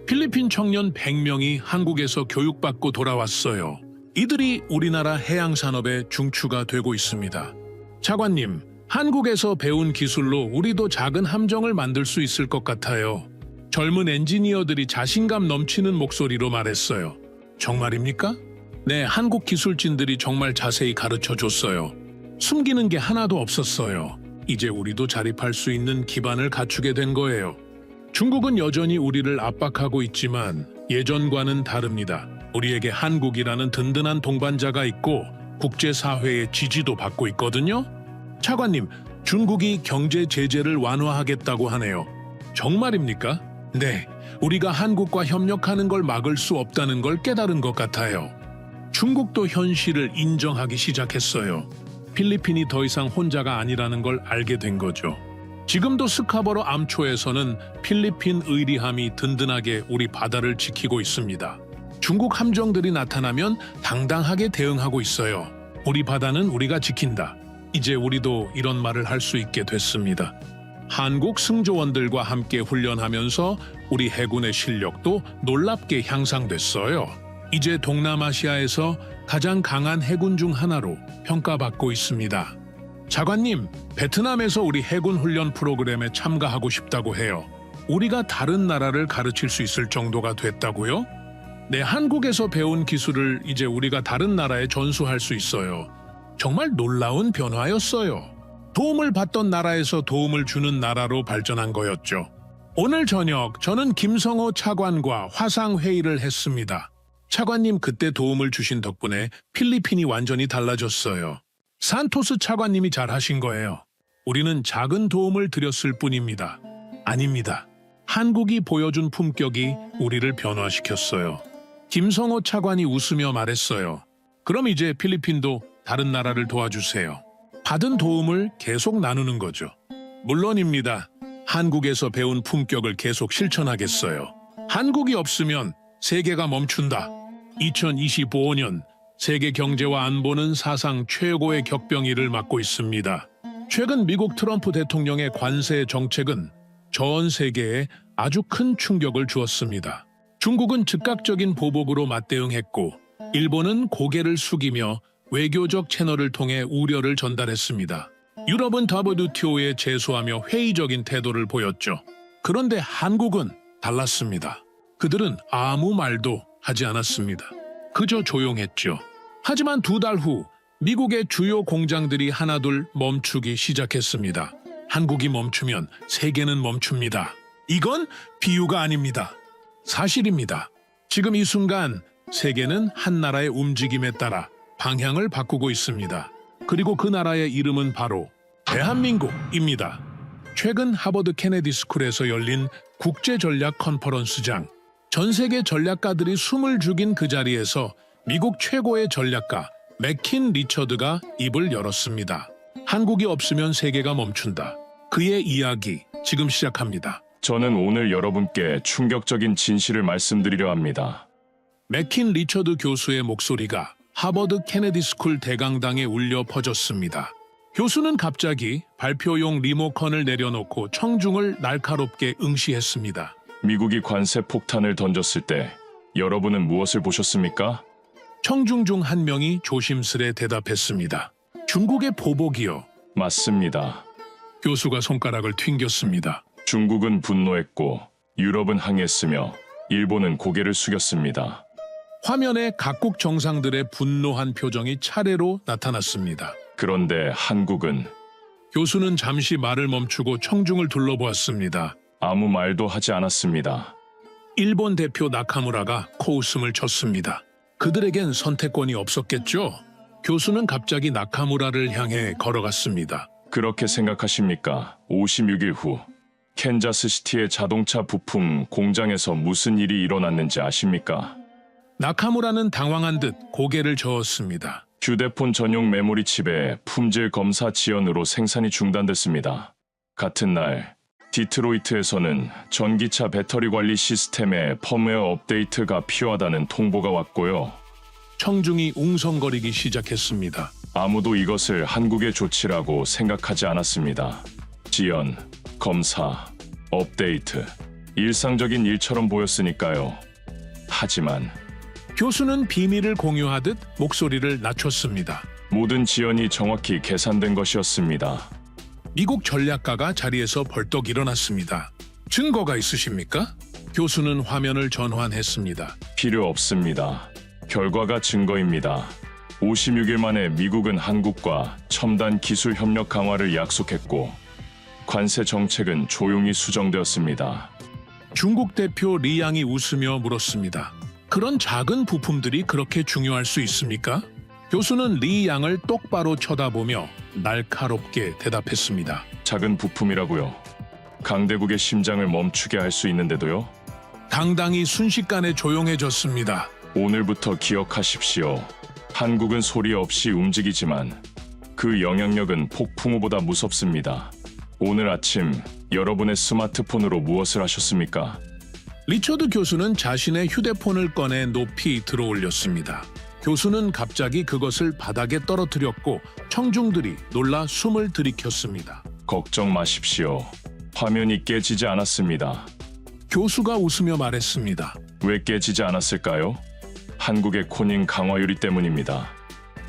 필리핀 청년 100명이 한국에서 교육받고 돌아왔어요. 이들이 우리나라 해양산업의 중추가 되고 있습니다. 차관님, 한국에서 배운 기술로 우리도 작은 함정을 만들 수 있을 것 같아요. 젊은 엔지니어들이 자신감 넘치는 목소리로 말했어요. 정말입니까? 네, 한국 기술진들이 정말 자세히 가르쳐 줬어요. 숨기는 게 하나도 없었어요. 이제 우리도 자립할 수 있는 기반을 갖추게 된 거예요. 중국은 여전히 우리를 압박하고 있지만 예전과는 다릅니다. 우리에게 한국이라는 든든한 동반자가 있고 국제사회의 지지도 받고 있거든요. 차관님, 중국이 경제 제재를 완화하겠다고 하네요. 정말입니까? 네, 우리가 한국과 협력하는 걸 막을 수 없다는 걸 깨달은 것 같아요. 중국도 현실을 인정하기 시작했어요. 필리핀이 더 이상 혼자가 아니라는 걸 알게 된 거죠. 지금도 스카버로 암초에서는 필리핀 의리함이 든든하게 우리 바다를 지키고 있습니다. 중국 함정들이 나타나면 당당하게 대응하고 있어요. 우리 바다는 우리가 지킨다. 이제 우리도 이런 말을 할 수 있게 됐습니다. 한국 승조원들과 함께 훈련하면서 우리 해군의 실력도 놀랍게 향상됐어요. 이제 동남아시아에서 가장 강한 해군 중 하나로 평가받고 있습니다. 차관님, 베트남에서 우리 해군 훈련 프로그램에 참가하고 싶다고 해요. 우리가 다른 나라를 가르칠 수 있을 정도가 됐다고요? 네, 한국에서 배운 기술을 이제 우리가 다른 나라에 전수할 수 있어요. 정말 놀라운 변화였어요. 도움을 받던 나라에서 도움을 주는 나라로 발전한 거였죠. 오늘 저녁 저는 김성호 차관과 화상회의를 했습니다. 차관님 그때 도움을 주신 덕분에 필리핀이 완전히 달라졌어요. 산토스 차관님이 잘하신 거예요. 우리는 작은 도움을 드렸을 뿐입니다. 아닙니다. 한국이 보여준 품격이 우리를 변화시켰어요. 김성호 차관이 웃으며 말했어요. 그럼 이제 필리핀도 다른 나라를 도와주세요. 받은 도움을 계속 나누는 거죠. 물론입니다. 한국에서 배운 품격을 계속 실천하겠어요. 한국이 없으면 세계가 멈춘다. 2025년 세계 경제와 안보는 사상 최고의 격변기를 맞고 있습니다. 최근 미국 트럼프 대통령의 관세 정책은 전 세계에 아주 큰 충격을 주었습니다. 중국은 즉각적인 보복으로 맞대응했고 일본은 고개를 숙이며 외교적 채널을 통해 우려를 전달했습니다. 유럽은 WTO에 제소하며 회의적인 태도를 보였죠. 그런데 한국은 달랐습니다. 그들은 아무 말도 하지 않았습니다. 그저 조용했죠. 하지만 2달 후 미국의 주요 공장들이 하나둘 멈추기 시작했습니다. 한국이 멈추면 세계는 멈춥니다. 이건 비유가 아닙니다. 사실입니다. 지금 이 순간 세계는 한 나라의 움직임에 따라 방향을 바꾸고 있습니다. 그리고 그 나라의 이름은 바로 대한민국입니다. 최근 하버드 케네디 스쿨에서 열린 국제전략 컨퍼런스장. 전 세계 전략가들이 숨을 죽인 그 자리에서 미국 최고의 전략가 맥킨 리처드가 입을 열었습니다. 한국이 없으면 세계가 멈춘다. 그의 이야기 지금 시작합니다. 저는 오늘 여러분께 충격적인 진실을 말씀드리려 합니다. 맥킨 리처드 교수의 목소리가 하버드 케네디 스쿨 대강당에 울려 퍼졌습니다. 교수는 갑자기 발표용 리모컨을 내려놓고 청중을 날카롭게 응시했습니다. 미국이 관세 폭탄을 던졌을 때 여러분은 무엇을 보셨습니까? 청중 중 한 명이 조심스레 대답했습니다. 중국의 보복이요. 맞습니다. 교수가 손가락을 튕겼습니다. 중국은 분노했고 유럽은 항의했으며 일본은 고개를 숙였습니다. 화면에 각국 정상들의 분노한 표정이 차례로 나타났습니다. 그런데 한국은 교수는 잠시 말을 멈추고 청중을 둘러보았습니다. 아무 말도 하지 않았습니다. 일본 대표 나카무라가 코웃음을 쳤습니다. 그들에겐 선택권이 없었겠죠? 교수는 갑자기 나카무라를 향해 걸어갔습니다. 그렇게 생각하십니까? 56일 후 캔자스시티의 자동차 부품 공장에서 무슨 일이 일어났는지 아십니까? 나카무라는 당황한 듯 고개를 저었습니다. 휴대폰 전용 메모리 칩의 품질 검사 지연으로 생산이 중단됐습니다. 같은 날 디트로이트에서는 전기차 배터리 관리 시스템의 펌웨어 업데이트가 필요하다는 통보가 왔고요. 청중이 웅성거리기 시작했습니다. 아무도 이것을 한국의 조치라고 생각하지 않았습니다. 지연, 검사, 업데이트. 일상적인 일처럼 보였으니까요. 하지만 교수는 비밀을 공유하듯 목소리를 낮췄습니다. 모든 지연이 정확히 계산된 것이었습니다. 미국 전략가가 자리에서 벌떡 일어났습니다. 증거가 있으십니까? 교수는 화면을 전환했습니다. 필요 없습니다. 결과가 증거입니다. 56일 만에 미국은 한국과 첨단 기술 협력 강화를 약속했고 관세 정책은 조용히 수정되었습니다. 중국 대표 리 양이 웃으며 물었습니다. 그런 작은 부품들이 그렇게 중요할 수 있습니까? 교수는 리 양을 똑바로 쳐다보며 날카롭게 대답했습니다. 작은 부품이라고요. 강대국의 심장을 멈추게 할 수 있는데도요. 당당히 순식간에 조용해졌습니다. 오늘부터 기억하십시오. 한국은 소리 없이 움직이지만 그 영향력은 폭풍우보다 무섭습니다. 오늘 아침 여러분의 스마트폰으로 무엇을 하셨습니까? 리처드 교수는 자신의 휴대폰을 꺼내 높이 들어올렸습니다. 교수는 갑자기 그것을 바닥에 떨어뜨렸고 청중들이 놀라 숨을 들이켰습니다. 걱정 마십시오. 화면이 깨지지 않았습니다. 교수가 웃으며 말했습니다. 왜 깨지지 않았을까요? 한국의 코닝 강화유리 때문입니다.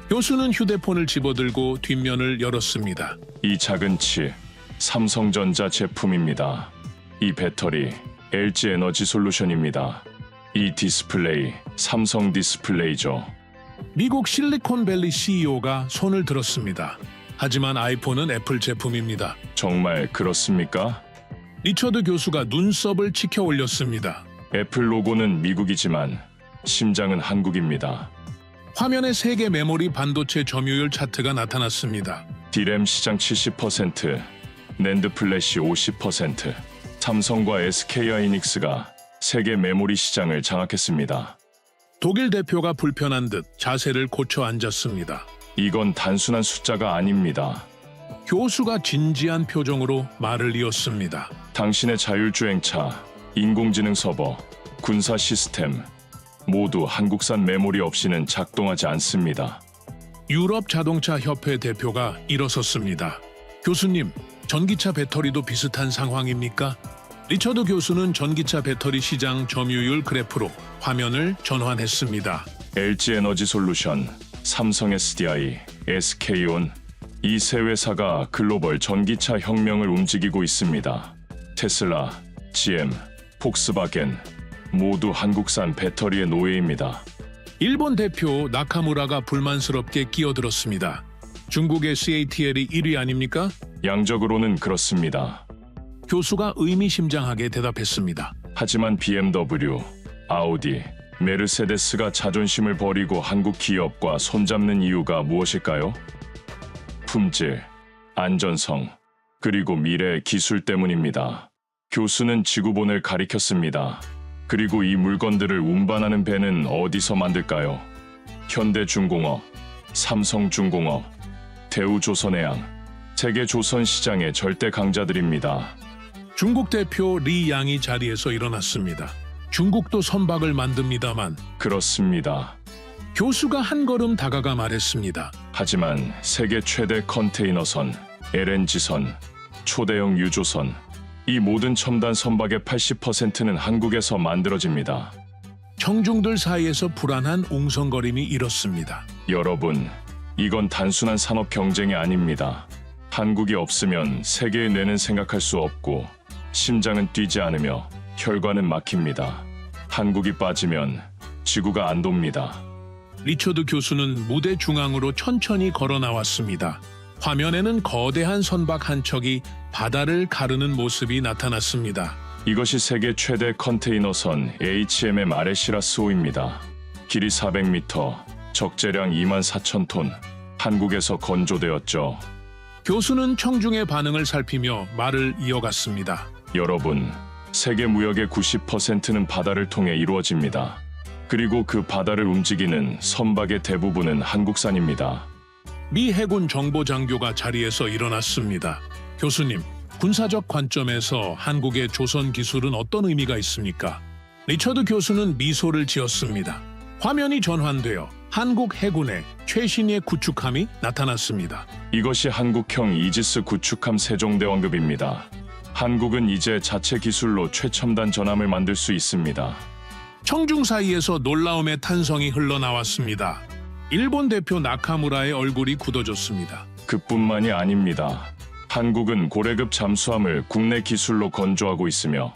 교수는 휴대폰을 집어들고 뒷면을 열었습니다. 이 작은 칩, 삼성전자 제품입니다. 이 배터리, LG 에너지 솔루션입니다. 이 디스플레이, 삼성 디스플레이죠. 미국 실리콘밸리 CEO가 손을 들었습니다. 하지만 아이폰은 애플 제품입니다. 정말 그렇습니까? 리처드 교수가 눈썹을 치켜 올렸습니다. 애플 로고는 미국이지만 심장은 한국입니다. 화면에 세계 메모리 반도체 점유율 차트가 나타났습니다. D램 시장 70%, 낸드 플래시 50%, 삼성과 SK하이닉스가 세계 메모리 시장을 장악했습니다. 독일 대표가 불편한 듯 자세를 고쳐 앉았습니다. 이건 단순한 숫자가 아닙니다. 교수가 진지한 표정으로 말을 이었습니다. 당신의 자율주행차, 인공지능 서버, 군사 시스템 모두 한국산 메모리 없이는 작동하지 않습니다. 유럽 자동차 협회 대표가 일어섰습니다. 교수님, 전기차 배터리도 비슷한 상황입니까? 리처드 교수는 전기차 배터리 시장 점유율 그래프로 화면을 전환했습니다. LG 에너지 솔루션, 삼성 SDI, SK온 이 세 회사가 글로벌 전기차 혁명을 움직이고 있습니다. 테슬라, GM, 폭스바겐 모두 한국산 배터리의 노예입니다. 일본 대표 나카무라가 불만스럽게 끼어들었습니다. 중국의 CATL이 1위 아닙니까? 양적으로는 그렇습니다. 교수가 의미심장하게 대답했습니다. 하지만 BMW, 아우디, 메르세데스가 자존심을 버리고 한국 기업과 손잡는 이유가 무엇일까요? 품질, 안전성, 그리고 미래 기술 때문입니다. 교수는 지구본을 가리켰습니다. 그리고 이 물건들을 운반하는 배는 어디서 만들까요? 현대중공업, 삼성중공업, 대우조선해양, 세계조선시장의 절대 강자들입니다. 중국 대표 리 양이 자리에서 일어났습니다. 중국도 선박을 만듭니다만 그렇습니다. 교수가 한 걸음 다가가 말했습니다. 하지만 세계 최대 컨테이너선, LNG선, 초대형 유조선, 이 모든 첨단 선박의 80%는 한국에서 만들어집니다. 청중들 사이에서 불안한 웅성거림이 일었습니다. 여러분, 이건 단순한 산업 경쟁이 아닙니다. 한국이 없으면 세계의 뇌는 생각할 수 없고 심장은 뛰지 않으며 혈관은 막힙니다. 한국이 빠지면 지구가 안 돕니다. 리처드 교수는 무대 중앙으로 천천히 걸어 나왔습니다. 화면에는 거대한 선박 한 척이 바다를 가르는 모습이 나타났습니다. 이것이 세계 최대 컨테이너선 HMM 아레시라스호입니다. 길이 400m, 적재량 24,000톤, 한국에서 건조되었죠. 교수는 청중의 반응을 살피며 말을 이어갔습니다. 여러분, 세계 무역의 90%는 바다를 통해 이루어집니다. 그리고 그 바다를 움직이는 선박의 대부분은 한국산입니다. 미 해군 정보장교가 자리에서 일어났습니다. 교수님, 군사적 관점에서 한국의 조선 기술은 어떤 의미가 있습니까? 리처드 교수는 미소를 지었습니다. 화면이 전환되어 한국 해군의 최신의 구축함이 나타났습니다. 이것이 한국형 이지스 구축함 세종대왕급입니다. 한국은 이제 자체 기술로 최첨단 전함을 만들 수 있습니다. 청중 사이에서 놀라움의 탄성이 흘러나왔습니다. 일본 대표 나카무라의 얼굴이 굳어졌습니다. 그뿐만이 아닙니다. 한국은 고래급 잠수함을 국내 기술로 건조하고 있으며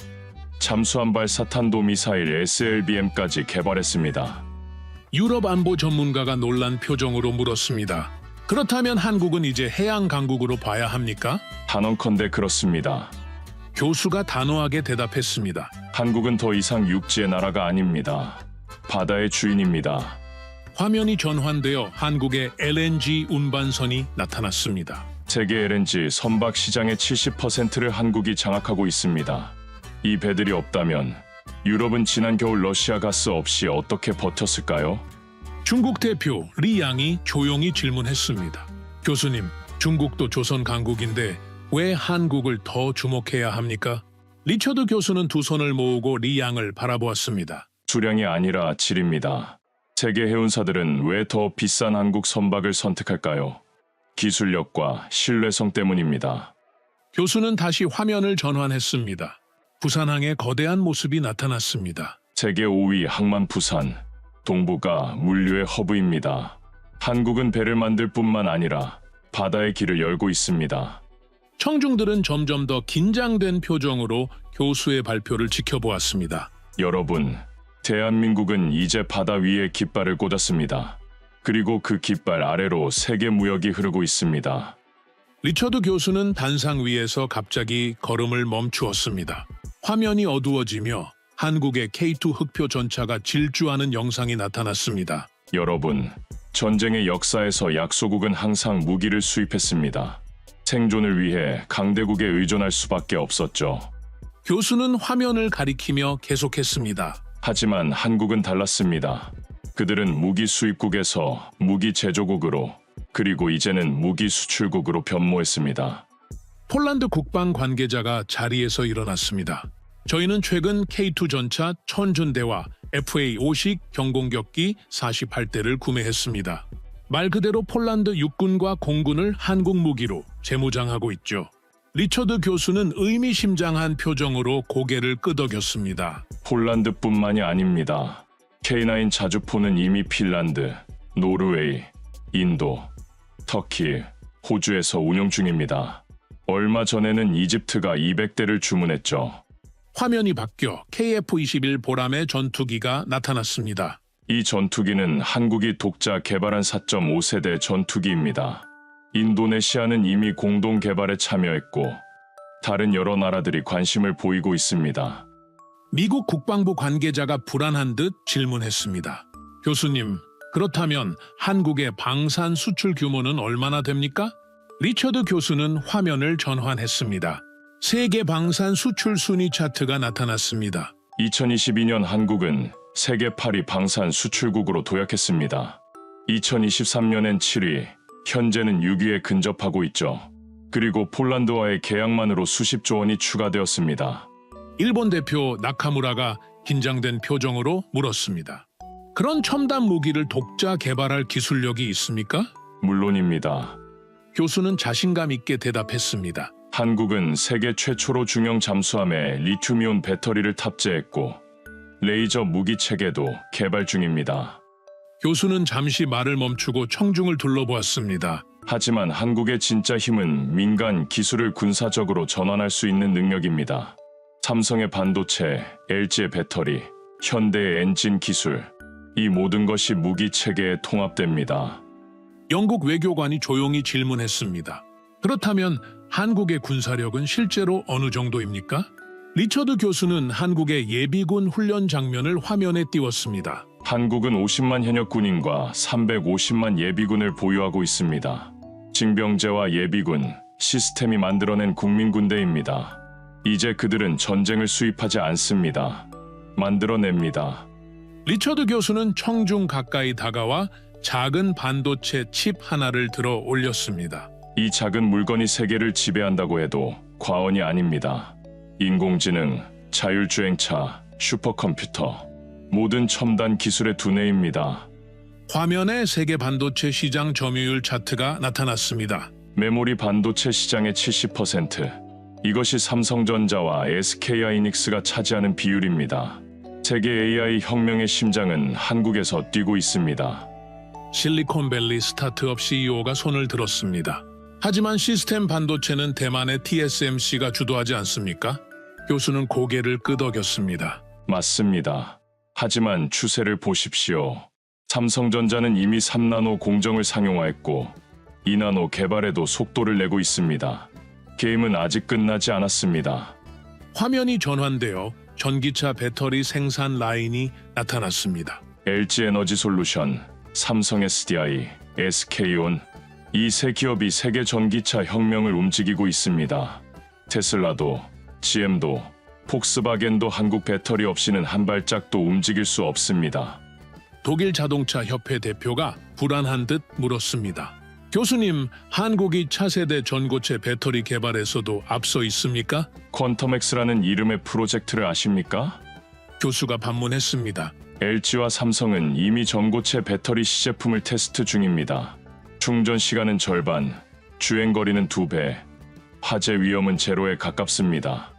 잠수함발 사탄도 미사일 SLBM까지 개발했습니다. 유럽 안보 전문가가 놀란 표정으로 물었습니다. 그렇다면 한국은 이제 해양 강국으로 봐야 합니까? 단언컨대 그렇습니다. 교수가 단호하게 대답했습니다. 한국은 더 이상 육지의 나라가 아닙니다. 바다의 주인입니다. 화면이 전환되어 한국의 LNG 운반선이 나타났습니다. 세계 LNG 선박 시장의 70%를 한국이 장악하고 있습니다. 이 배들이 없다면 유럽은 지난 겨울 러시아 가스 없이 어떻게 버텼을까요? 중국 대표 리 양이 조용히 질문했습니다. 교수님, 중국도 조선 강국인데 왜 한국을 더 주목해야 합니까? 리처드 교수는 두 손을 모으고 리 양을 바라보았습니다. 수량이 아니라 질입니다. 세계 해운사들은 왜 더 비싼 한국 선박을 선택할까요? 기술력과 신뢰성 때문입니다. 교수는 다시 화면을 전환했습니다. 부산항의 거대한 모습이 나타났습니다. 세계 5위 항만 부산, 동부가 물류의 허브입니다. 한국은 배를 만들 뿐만 아니라 바다의 길을 열고 있습니다. 청중들은 점점 더 긴장된 표정으로 교수의 발표를 지켜보았습니다. 여러분, 대한민국은 이제 바다 위에 깃발을 꽂았습니다. 그리고 그 깃발 아래로 세계 무역이 흐르고 있습니다. 리처드 교수는 단상 위에서 갑자기 걸음을 멈추었습니다. 화면이 어두워지며 한국의 K2 흑표 전차가 질주하는 영상이 나타났습니다. 여러분, 전쟁의 역사에서 약소국은 항상 무기를 수입했습니다. 생존을 위해 강대국에 의존할 수밖에 없었죠. 교수는 화면을 가리키며 계속했습니다. 하지만 한국은 달랐습니다. 그들은 무기 수입국에서 무기 제조국으로, 그리고 이제는 무기 수출국으로 변모했습니다. 폴란드 국방 관계자가 자리에서 일어났습니다. 저희는 최근 K2 전차 1000준대와 FA-50 경공격기 48대를 구매했습니다. 말 그대로 폴란드 육군과 공군을 한국 무기로 재무장하고 있죠. 리처드 교수는 의미심장한 표정으로 고개를 끄덕였습니다. 폴란드뿐만이 아닙니다. K9 자주포는 이미 핀란드, 노르웨이, 인도, 터키, 호주에서 운용 중입니다. 얼마 전에는 이집트가 200대를 주문했죠. 화면이 바뀌어 KF-21 보람의 전투기가 나타났습니다. 이 전투기는 한국이 독자 개발한 4.5세대 전투기입니다. 인도네시아는 이미 공동 개발에 참여했고 다른 여러 나라들이 관심을 보이고 있습니다. 미국 국방부 관계자가 불안한 듯 질문했습니다. 교수님, 그렇다면 한국의 방산 수출 규모는 얼마나 됩니까? 리처드 교수는 화면을 전환했습니다. 세계 방산 수출 순위 차트가 나타났습니다. 2022년 한국은 세계 8위 방산 수출국으로 도약했습니다. 2023년엔 7위, 현재는 6위에 근접하고 있죠. 그리고 폴란드와의 계약만으로 수십조 원이 추가되었습니다. 일본 대표 나카무라가 긴장된 표정으로 물었습니다. 그런 첨단 무기를 독자 개발할 기술력이 있습니까? 물론입니다. 교수는 자신감 있게 대답했습니다. 한국은 세계 최초로 중형 잠수함에 리튬이온 배터리를 탑재했고 레이저 무기 체계도 개발 중입니다. 교수는 잠시 말을 멈추고 청중을 둘러보았습니다. 하지만 한국의 진짜 힘은 민간 기술을 군사적으로 전환할 수 있는 능력입니다. 삼성의 반도체, LG의 배터리, 현대의 엔진 기술, 이 모든 것이 무기 체계에 통합됩니다. 영국 외교관이 조용히 질문했습니다. 그렇다면 한국의 군사력은 실제로 어느 정도입니까? 리처드 교수는 한국의 예비군 훈련 장면을 화면에 띄웠습니다. 한국은 50만 현역 군인과 350만 예비군을 보유하고 있습니다. 징병제와 예비군, 시스템이 만들어낸 국민군대입니다. 이제 그들은 전쟁을 수입하지 않습니다. 만들어냅니다. 리처드 교수는 청중 가까이 다가와 작은 반도체 칩 하나를 들어 올렸습니다. 이 작은 물건이 세계를 지배한다고 해도 과언이 아닙니다. 인공지능, 자율주행차, 슈퍼컴퓨터, 모든 첨단 기술의 두뇌입니다. 화면에 세계 반도체 시장 점유율 차트가 나타났습니다. 메모리 반도체 시장의 70%, 이것이 삼성전자와 SK하이닉스가 차지하는 비율입니다. 세계 AI 혁명의 심장은 한국에서 뛰고 있습니다. 실리콘밸리 스타트업 CEO가 손을 들었습니다. 하지만 시스템 반도체는 대만의 TSMC가 주도하지 않습니까? 교수는 고개를 끄덕였습니다. 맞습니다. 하지만 추세를 보십시오. 삼성전자는 이미 3나노 공정을 상용화했고 2나노 개발에도 속도를 내고 있습니다. 게임은 아직 끝나지 않았습니다. 화면이 전환되어 전기차 배터리 생산 라인이 나타났습니다. LG에너지솔루션, 삼성 SDI, SK온 이 세 기업이 세계 전기차 혁명을 움직이고 있습니다. 테슬라도, GM도, 폭스바겐도 한국 배터리 없이는 한 발짝도 움직일 수 없습니다. 독일 자동차 협회 대표가 불안한 듯 물었습니다. 교수님, 한국이 차세대 전고체 배터리 개발에서도 앞서 있습니까? 퀀텀엑스라는 이름의 프로젝트를 아십니까? 교수가 반문했습니다. LG와 삼성은 이미 전고체 배터리 시제품을 테스트 중입니다. 충전 시간은 절반, 주행거리는 2배, 화재 위험은 제로에 가깝습니다.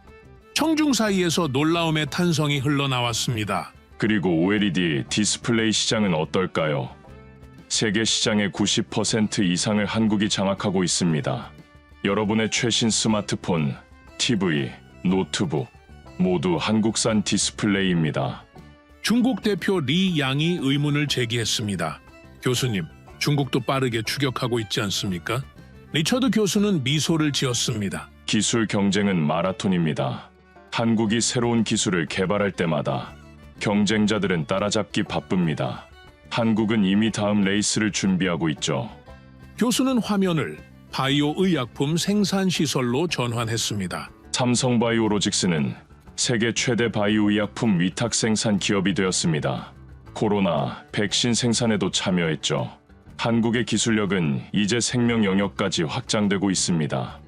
청중 사이에서 놀라움의 탄성이 흘러나왔습니다. 그리고 OLED 디스플레이 시장은 어떨까요? 세계 시장의 90% 이상을 한국이 장악하고 있습니다. 여러분의 최신 스마트폰, TV, 노트북 모두 한국산 디스플레이입니다. 중국 대표 리 양이 의문을 제기했습니다. 교수님, 중국도 빠르게 추격하고 있지 않습니까? 리처드 교수는 미소를 지었습니다. 기술 경쟁은 마라톤입니다. 한국이 새로운 기술을 개발할 때마다 경쟁자들은 따라잡기 바쁩니다. 한국은 이미 다음 레이스를 준비하고 있죠. 교수는 화면을 바이오 의약품 생산 시설로 전환했습니다. 삼성바이오로직스는 세계 최대 바이오 의약품 위탁 생산 기업이 되었습니다. 코로나 백신 생산에도 참여했죠. 한국의 기술력은 이제 생명 영역까지 확장되고 있습니다.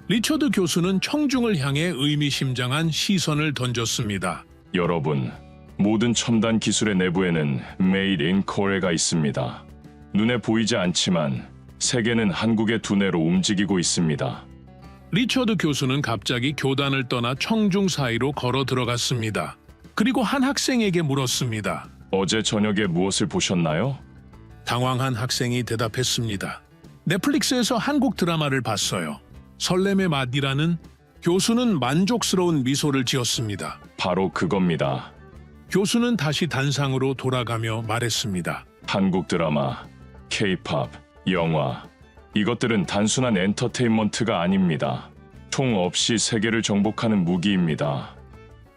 리처드 교수는 청중을 향해 의미심장한 시선을 던졌습니다. 여러분, 모든 첨단 기술의 내부에는 Made in Korea가 있습니다. 눈에 보이지 않지만 세계는 한국의 두뇌로 움직이고 있습니다. 리처드 교수는 갑자기 교단을 떠나 청중 사이로 걸어 들어갔습니다. 그리고 한 학생에게 물었습니다. 어제 저녁에 무엇을 보셨나요? 당황한 학생이 대답했습니다. 넷플릭스에서 한국 드라마를 봤어요. 설렘의 맛이라는. 교수는 만족스러운 미소를 지었습니다. 바로 그겁니다. 교수는 다시 단상으로 돌아가며 말했습니다. 한국 드라마, K-팝, 영화 이것들은 단순한 엔터테인먼트가 아닙니다. 총 없이 세계를 정복하는 무기입니다.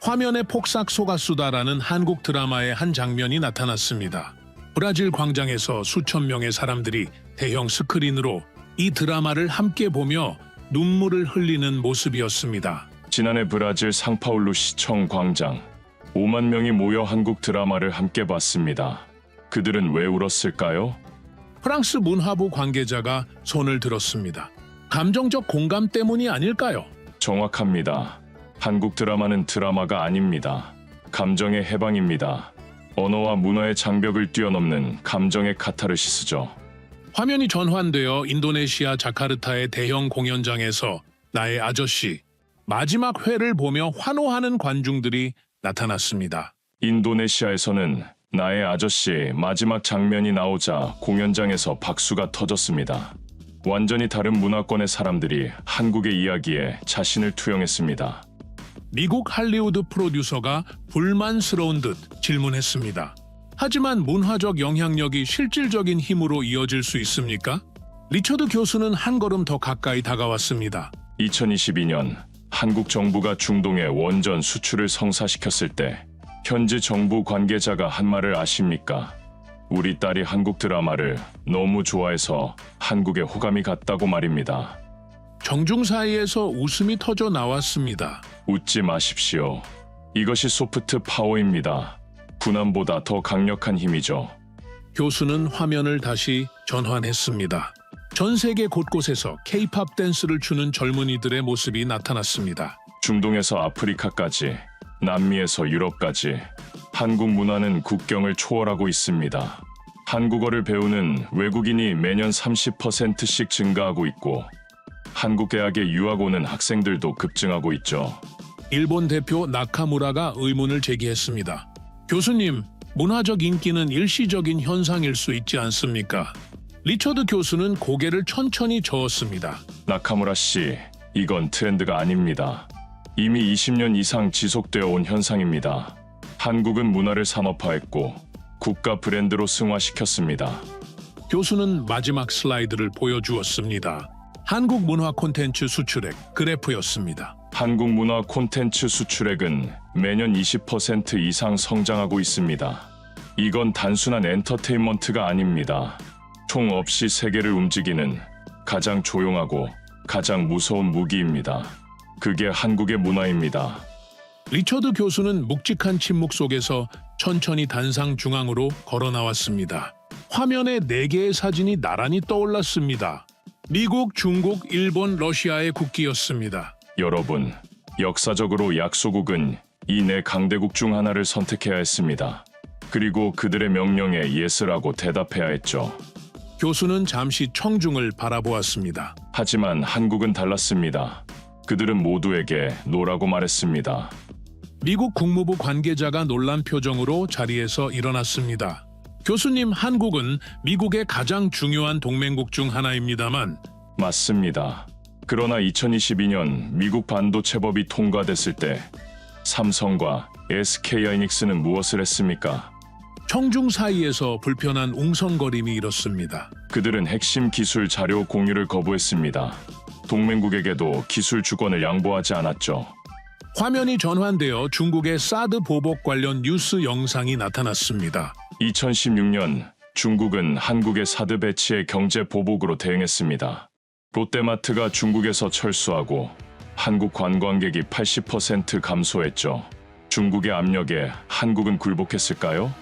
화면에 폭삭 속았수다라는 한국 드라마의 한 장면이 나타났습니다. 브라질 광장에서 수천 명의 사람들이 대형 스크린으로 이 드라마를 함께 보며 눈물을 흘리는 모습이었습니다. 지난해 브라질 상파울루 시청 광장 5만 명이 모여 한국 드라마를 함께 봤습니다. 그들은 왜 울었을까요? 프랑스 문화부 관계자가 손을 들었습니다. 감정적 공감 때문이 아닐까요? 정확합니다. 한국 드라마는 드라마가 아닙니다. 감정의 해방입니다. 언어와 문화의 장벽을 뛰어넘는 감정의 카타르시스죠. 화면이 전환되어 인도네시아 자카르타의 대형 공연장에서 나의 아저씨, 마지막 회를 보며 환호하는 관중들이 나타났습니다. 인도네시아에서는 나의 아저씨 마지막 장면이 나오자 공연장에서 박수가 터졌습니다. 완전히 다른 문화권의 사람들이 한국의 이야기에 자신을 투영했습니다. 미국 할리우드 프로듀서가 불만스러운 듯 질문했습니다. 하지만 문화적 영향력이 실질적인 힘으로 이어질 수 있습니까? 리처드 교수는 한 걸음 더 가까이 다가왔습니다. 2022년 한국 정부가 중동에 원전 수출을 성사시켰을 때 현지 정부 관계자가 한 말을 아십니까? 우리 딸이 한국 드라마를 너무 좋아해서 한국에 호감이 갔다고 말입니다. 정중 사이에서 웃음이 터져 나왔습니다. 웃지 마십시오. 이것이 소프트 파워입니다. 군함보다 더 강력한 힘이죠. 교수는 화면을 다시 전환했습니다. 전 세계 곳곳에서 K-팝 댄스를 추는 젊은이들의 모습이 나타났습니다. 중동에서 아프리카까지, 남미에서 유럽까지 한국 문화는 국경을 초월하고 있습니다. 한국어를 배우는 외국인이 매년 30%씩 증가하고 있고 한국 대학에 유학 오는 학생들도 급증하고 있죠. 일본 대표 나카무라가 의문을 제기했습니다. 교수님, 문화적 인기는 일시적인 현상일 수 있지 않습니까? 리처드 교수는 고개를 천천히 저었습니다. 나카무라 씨, 이건 트렌드가 아닙니다. 이미 20년 이상 지속되어 온 현상입니다. 한국은 문화를 산업화했고 국가 브랜드로 승화시켰습니다. 교수는 마지막 슬라이드를 보여주었습니다. 한국 문화 콘텐츠 수출액 그래프였습니다. 한국 문화 콘텐츠 수출액은 매년 20% 이상 성장하고 있습니다. 이건 단순한 엔터테인먼트가 아닙니다. 총 없이 세계를 움직이는 가장 조용하고 가장 무서운 무기입니다. 그게 한국의 문화입니다. 리처드 교수는 묵직한 침묵 속에서 천천히 단상 중앙으로 걸어 나왔습니다. 화면에 4개의 사진이 나란히 떠올랐습니다. 미국, 중국, 일본, 러시아의 국기였습니다. 여러분, 역사적으로 약소국은 이 네 강대국 중 하나를 선택해야 했습니다. 그리고 그들의 명령에 예스라고 대답해야 했죠. 교수는 잠시 청중을 바라보았습니다. 하지만 한국은 달랐습니다. 그들은 모두에게 노라고 말했습니다. 미국 국무부 관계자가 놀란 표정으로 자리에서 일어났습니다. 교수님, 한국은 미국의 가장 중요한 동맹국 중 하나입니다만 맞습니다. 그러나 2022년 미국 반도체법이 통과됐을 때 삼성과 SK하이닉스는 무엇을 했습니까? 청중 사이에서 불편한 웅성거림이 일었습니다. 그들은 핵심 기술 자료 공유를 거부했습니다. 동맹국에게도 기술 주권을 양보하지 않았죠. 화면이 전환되어 중국의 사드 보복 관련 뉴스 영상이 나타났습니다. 2016년 중국은 한국의 사드 배치의 경제 보복으로 대응했습니다. 롯데마트가 중국에서 철수하고 한국 관광객이 80% 감소했죠. 중국의 압력에 한국은 굴복했을까요?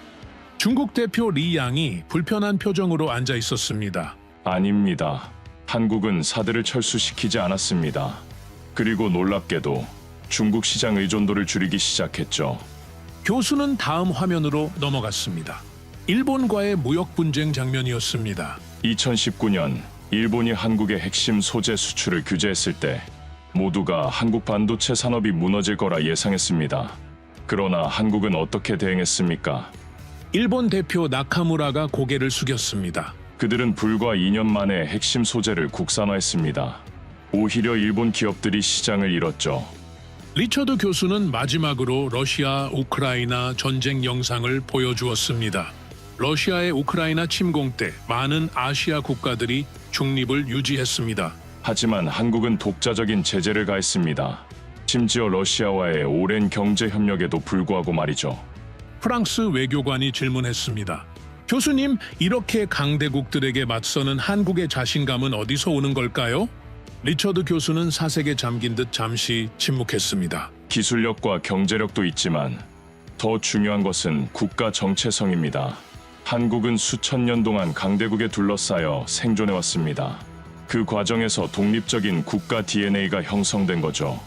중국 대표 리 양이 불편한 표정으로 앉아 있었습니다. 아닙니다. 한국은 사드를 철수시키지 않았습니다. 그리고 놀랍게도 중국 시장 의존도를 줄이기 시작했죠. 교수는 다음 화면으로 넘어갔습니다. 일본과의 무역 분쟁 장면이었습니다. 2019년 일본이 한국의 핵심 소재 수출을 규제했을 때 모두가 한국 반도체 산업이 무너질 거라 예상했습니다. 그러나 한국은 어떻게 대응했습니까? 일본 대표 나카무라가 고개를 숙였습니다. 그들은 불과 2년 만에 핵심 소재를 국산화했습니다. 오히려 일본 기업들이 시장을 잃었죠. 리처드 교수는 마지막으로 러시아, 우크라이나 전쟁 영상을 보여주었습니다. 러시아의 우크라이나 침공 때 많은 아시아 국가들이 중립을 유지했습니다. 하지만 한국은 독자적인 제재를 가했습니다. 심지어 러시아와의 오랜 경제 협력에도 불구하고 말이죠. 프랑스 외교관이 질문했습니다. 교수님, 이렇게 강대국들에게 맞서는 한국의 자신감은 어디서 오는 걸까요? 리처드 교수는 사색에 잠긴 듯 잠시 침묵했습니다. 기술력과 경제력도 있지만 더 중요한 것은 국가 정체성입니다. 한국은 수천 년 동안 강대국에 둘러싸여 생존해왔습니다. 그 과정에서 독립적인 국가 DNA가 형성된 거죠.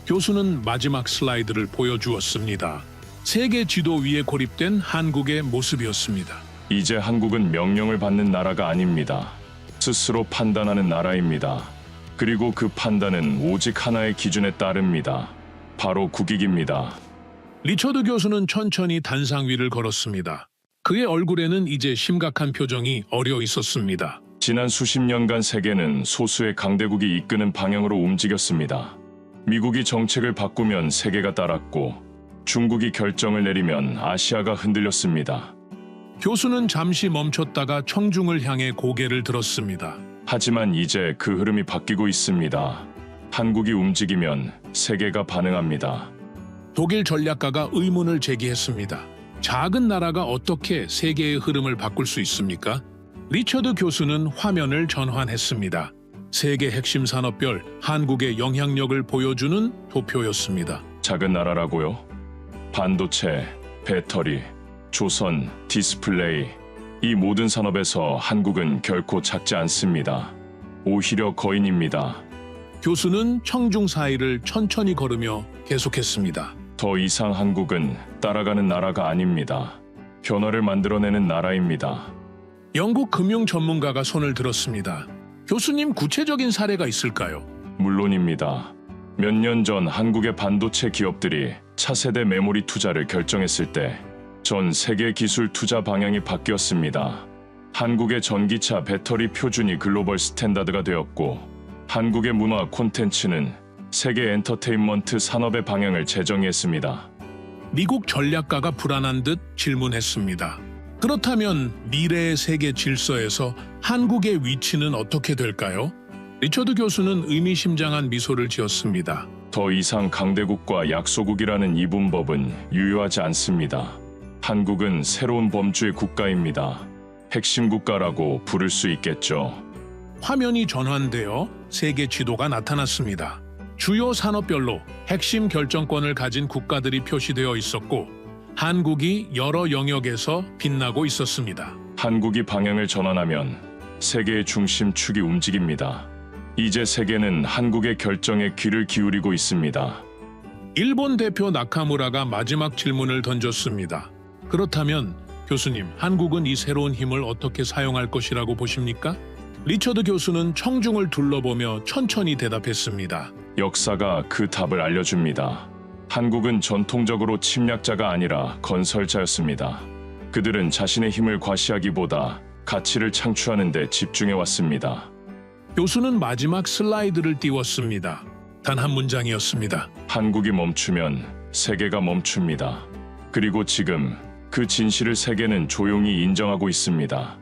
교수는 마지막 슬라이드를 보여주었습니다. 세계 지도 위에 고립된 한국의 모습이었습니다. 이제 한국은 명령을 받는 나라가 아닙니다. 스스로 판단하는 나라입니다. 그리고 그 판단은 오직 하나의 기준에 따릅니다. 바로 국익입니다. 리처드 교수는 천천히 단상 위를 걸었습니다. 그의 얼굴에는 이제 심각한 표정이 어려 있었습니다. 지난 수십 년간 세계는 소수의 강대국이 이끄는 방향으로 움직였습니다. 미국이 정책을 바꾸면 세계가 따랐고 중국이 결정을 내리면 아시아가 흔들렸습니다. 교수는 잠시 멈췄다가 청중을 향해 고개를 들었습니다. 하지만 이제 그 흐름이 바뀌고 있습니다. 한국이 움직이면 세계가 반응합니다. 독일 전략가가 의문을 제기했습니다. 작은 나라가 어떻게 세계의 흐름을 바꿀 수 있습니까? 리처드 교수는 화면을 전환했습니다. 세계 핵심 산업별 한국의 영향력을 보여주는 도표였습니다. 작은 나라라고요? 반도체, 배터리, 조선, 디스플레이, 이 모든 산업에서 한국은 결코 작지 않습니다. 오히려 거인입니다. 교수는 청중 사이를 천천히 걸으며 계속했습니다. 더 이상 한국은 따라가는 나라가 아닙니다. 변화를 만들어내는 나라입니다. 영국 금융 전문가가 손을 들었습니다. 교수님, 구체적인 사례가 있을까요? 물론입니다. 몇 년 전 한국의 반도체 기업들이 차세대 메모리 투자를 결정했을 때 전 세계 기술 투자 방향이 바뀌었습니다. 한국의 전기차 배터리 표준이 글로벌 스탠다드가 되었고 한국의 문화 콘텐츠는 세계 엔터테인먼트 산업의 방향을 재정의했습니다. 미국 전략가가 불안한 듯 질문했습니다. 그렇다면 미래의 세계 질서에서 한국의 위치는 어떻게 될까요? 리처드 교수는 의미심장한 미소를 지었습니다. 더 이상 강대국과 약소국이라는 이분법은 유효하지 않습니다. 한국은 새로운 범주의 국가입니다. 핵심 국가라고 부를 수 있겠죠. 화면이 전환되어 세계 지도가 나타났습니다. 주요 산업별로 핵심 결정권을 가진 국가들이 표시되어 있었고 한국이 여러 영역에서 빛나고 있었습니다. 한국이 방향을 전환하면 세계의 중심축이 움직입니다. 이제 세계는 한국의 결정에 귀를 기울이고 있습니다. 일본 대표 나카무라가 마지막 질문을 던졌습니다. 그렇다면 교수님, 한국은 이 새로운 힘을 어떻게 사용할 것이라고 보십니까? 리처드 교수는 청중을 둘러보며 천천히 대답했습니다. 역사가 그 답을 알려줍니다. 한국은 전통적으로 침략자가 아니라 건설자였습니다. 그들은 자신의 힘을 과시하기보다 가치를 창출하는 데 집중해 왔습니다. 교수는 마지막 슬라이드를 띄웠습니다. 단 한 문장이었습니다. 한국이 멈추면 세계가 멈춥니다. 그리고 지금 그 진실을 세계는 조용히 인정하고 있습니다.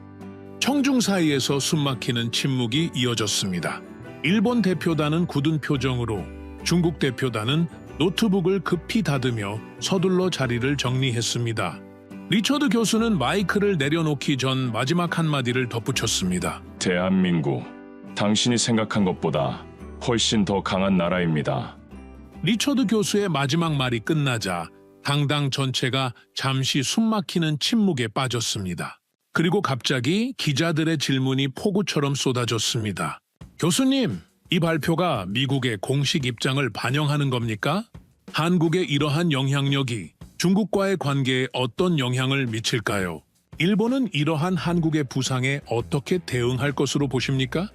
청중 사이에서 숨막히는 침묵이 이어졌습니다. 일본 대표단은 굳은 표정으로, 중국 대표단은 노트북을 급히 닫으며 서둘러 자리를 정리했습니다. 리처드 교수는 마이크를 내려놓기 전 마지막 한마디를 덧붙였습니다. 대한민국, 당신이 생각한 것보다 훨씬 더 강한 나라입니다. 리처드 교수의 마지막 말이 끝나자 당당 전체가 잠시 숨막히는 침묵에 빠졌습니다. 그리고 갑자기 기자들의 질문이 폭우처럼 쏟아졌습니다. 교수님, 이 발표가 미국의 공식 입장을 반영하는 겁니까? 한국의 이러한 영향력이 중국과의 관계에 어떤 영향을 미칠까요? 일본은 이러한 한국의 부상에 어떻게 대응할 것으로 보십니까?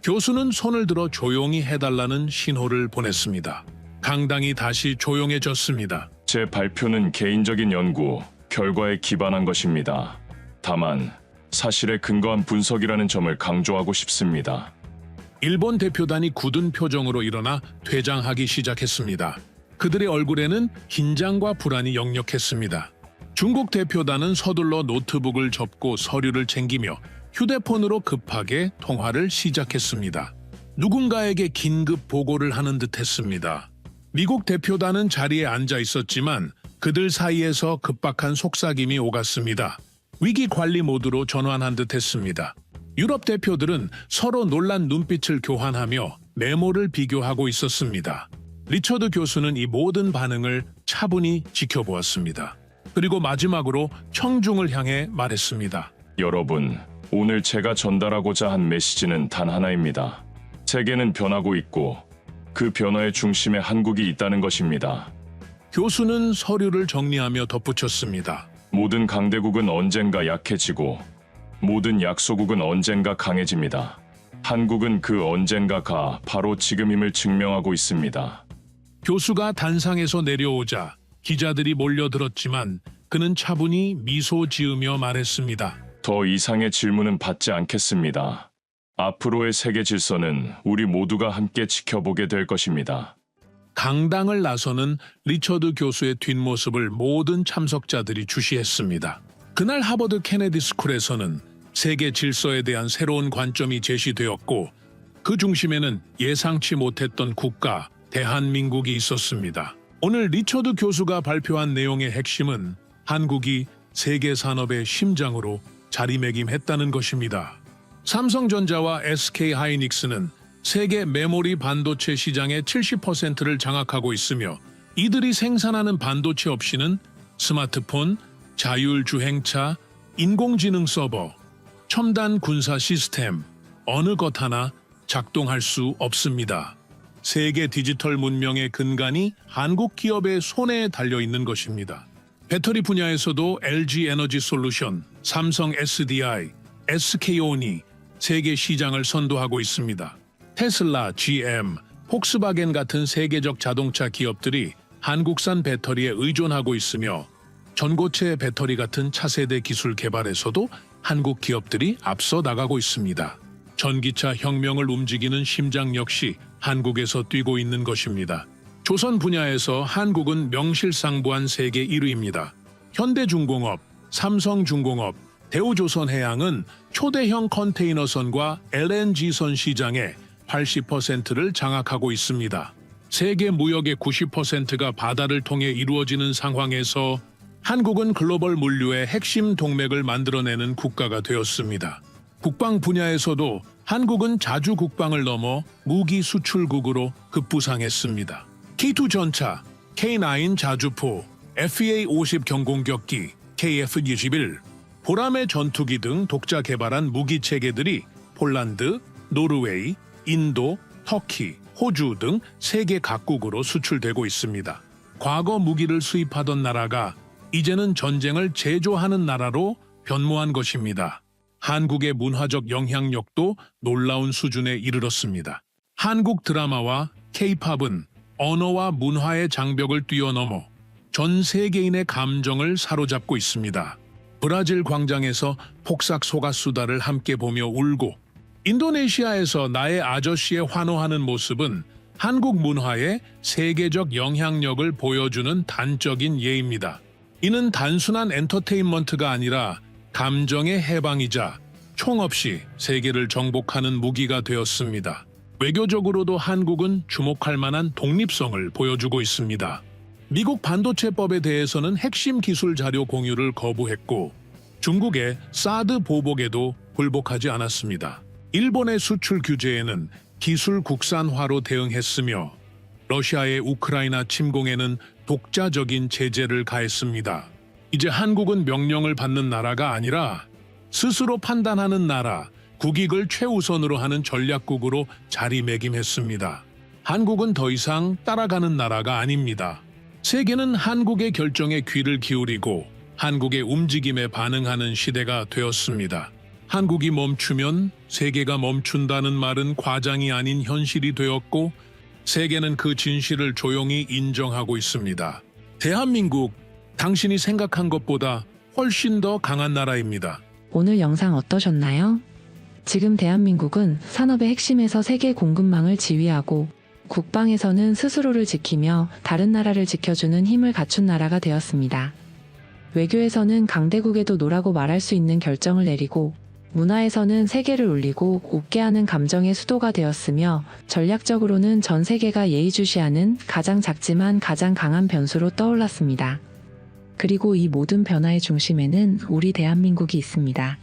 교수는 손을 들어 조용히 해달라는 신호를 보냈습니다. 강당이 다시 조용해졌습니다. 제 발표는 개인적인 연구, 결과에 기반한 것입니다. 다만 사실에 근거한 분석이라는 점을 강조하고 싶습니다. 일본 대표단이 굳은 표정으로 일어나 퇴장하기 시작했습니다. 그들의 얼굴에는 긴장과 불안이 역력했습니다. 중국 대표단은 서둘러 노트북을 접고 서류를 챙기며 휴대폰으로 급하게 통화를 시작했습니다. 누군가에게 긴급 보고를 하는 듯했습니다. 미국 대표단은 자리에 앉아 있었지만 그들 사이에서 급박한 속삭임이 오갔습니다. 위기 관리 모드로 전환한 듯했습니다. 유럽 대표들은 서로 놀란 눈빛을 교환하며 메모를 비교하고 있었습니다. 리처드 교수는 이 모든 반응을 차분히 지켜보았습니다. 그리고 마지막으로 청중을 향해 말했습니다. 여러분, 오늘 제가 전달하고자 한 메시지는 단 하나입니다. 세계는 변하고 있고 그 변화의 중심에 한국이 있다는 것입니다. 교수는 서류를 정리하며 덧붙였습니다. 모든 강대국은 언젠가 약해지고 모든 약소국은 언젠가 강해집니다. 한국은 그 언젠가가 바로 지금임을 증명하고 있습니다. 교수가 단상에서 내려오자 기자들이 몰려들었지만 그는 차분히 미소 지으며 말했습니다. 더 이상의 질문은 받지 않겠습니다. 앞으로의 세계 질서는 우리 모두가 함께 지켜보게 될 것입니다. 강당을 나서는 리처드 교수의 뒷모습을 모든 참석자들이 주시했습니다. 그날 하버드 케네디 스쿨에서는 세계 질서에 대한 새로운 관점이 제시되었고 그 중심에는 예상치 못했던 국가, 대한민국이 있었습니다. 오늘 리처드 교수가 발표한 내용의 핵심은 한국이 세계 산업의 심장으로 자리매김했다는 것입니다. 삼성전자와 SK하이닉스는 세계 메모리 반도체 시장의 70%를 장악하고 있으며 이들이 생산하는 반도체 없이는 스마트폰, 자율주행차, 인공지능 서버, 첨단 군사 시스템, 어느 것 하나 작동할 수 없습니다. 세계 디지털 문명의 근간이 한국 기업의 손에 달려 있는 것입니다. 배터리 분야에서도 LG 에너지 솔루션, 삼성 SDI, SK온이 세계 시장을 선도하고 있습니다. 테슬라, GM, 폭스바겐 같은 세계적 자동차 기업들이 한국산 배터리에 의존하고 있으며 전고체 배터리 같은 차세대 기술 개발에서도 한국 기업들이 앞서 나가고 있습니다. 전기차 혁명을 움직이는 심장 역시 한국에서 뛰고 있는 것입니다. 조선 분야에서 한국은 명실상부한 세계 1위입니다. 현대중공업, 삼성중공업, 대우조선해양은 초대형 컨테이너선과 LNG선 시장의 80%를 장악하고 있습니다. 세계 무역의 90%가 바다를 통해 이루어지는 상황에서 한국은 글로벌 물류의 핵심 동맥을 만들어내는 국가가 되었습니다. 국방 분야에서도 한국은 자주 국방을 넘어 무기 수출국으로 급부상했습니다. K2 전차, K9 자주포, FA-50 경공격기, KF-21, 보람의 전투기 등 독자 개발한 무기 체계들이 폴란드, 노르웨이, 인도, 터키, 호주 등 세계 각국으로 수출되고 있습니다. 과거 무기를 수입하던 나라가 이제는 전쟁을 제조하는 나라로 변모한 것입니다. 한국의 문화적 영향력도 놀라운 수준에 이르렀습니다. 한국 드라마와 K-팝은 언어와 문화의 장벽을 뛰어넘어 전 세계인의 감정을 사로잡고 있습니다. 브라질 광장에서 폭삭 소가수다를 함께 보며 울고 인도네시아에서 나의 아저씨에 환호하는 모습은 한국 문화의 세계적 영향력을 보여주는 단적인 예입니다. 이는 단순한 엔터테인먼트가 아니라 감정의 해방이자 총 없이 세계를 정복하는 무기가 되었습니다. 외교적으로도 한국은 주목할 만한 독립성을 보여주고 있습니다. 미국 반도체법에 대해서는 핵심 기술 자료 공유를 거부했고 중국의 사드 보복에도 굴복하지 않았습니다. 일본의 수출 규제에는 기술 국산화로 대응했으며 러시아의 우크라이나 침공에는 독자적인 제재를 가했습니다. 이제 한국은 명령을 받는 나라가 아니라 스스로 판단하는 나라, 국익을 최우선으로 하는 전략국으로 자리매김했습니다. 한국은 더 이상 따라가는 나라가 아닙니다. 세계는 한국의 결정에 귀를 기울이고 한국의 움직임에 반응하는 시대가 되었습니다. 한국이 멈추면 세계가 멈춘다는 말은 과장이 아닌 현실이 되었고 세계는 그 진실을 조용히 인정하고 있습니다. 대한민국, 당신이 생각한 것보다 훨씬 더 강한 나라입니다. 오늘 영상 어떠셨나요? 지금 대한민국은 산업의 핵심에서 세계 공급망을 지휘하고 국방에서는 스스로를 지키며 다른 나라를 지켜주는 힘을 갖춘 나라가 되었습니다. 외교에서는 강대국에도 노라고 말할 수 있는 결정을 내리고 문화에서는 세계를 울리고 웃게 하는 감정의 수도가 되었으며 전략적으로는 전 세계가 예의주시하는 가장 작지만 가장 강한 변수로 떠올랐습니다. 그리고 이 모든 변화의 중심에는 우리 대한민국이 있습니다.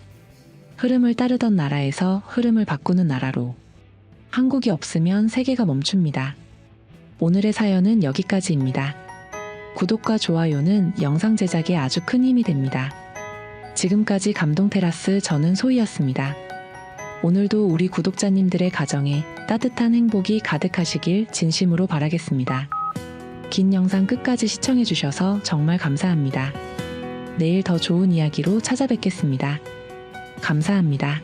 흐름을 따르던 나라에서 흐름을 바꾸는 나라로. 한국이 없으면 세계가 멈춥니다. 오늘의 사연은 여기까지입니다. 구독과 좋아요는 영상 제작에 아주 큰 힘이 됩니다. 지금까지 감동테라스 저는 소희였습니다. 오늘도 우리 구독자님들의 가정에 따뜻한 행복이 가득하시길 진심으로 바라겠습니다. 긴 영상 끝까지 시청해주셔서 정말 감사합니다. 내일 더 좋은 이야기로 찾아뵙겠습니다. 감사합니다.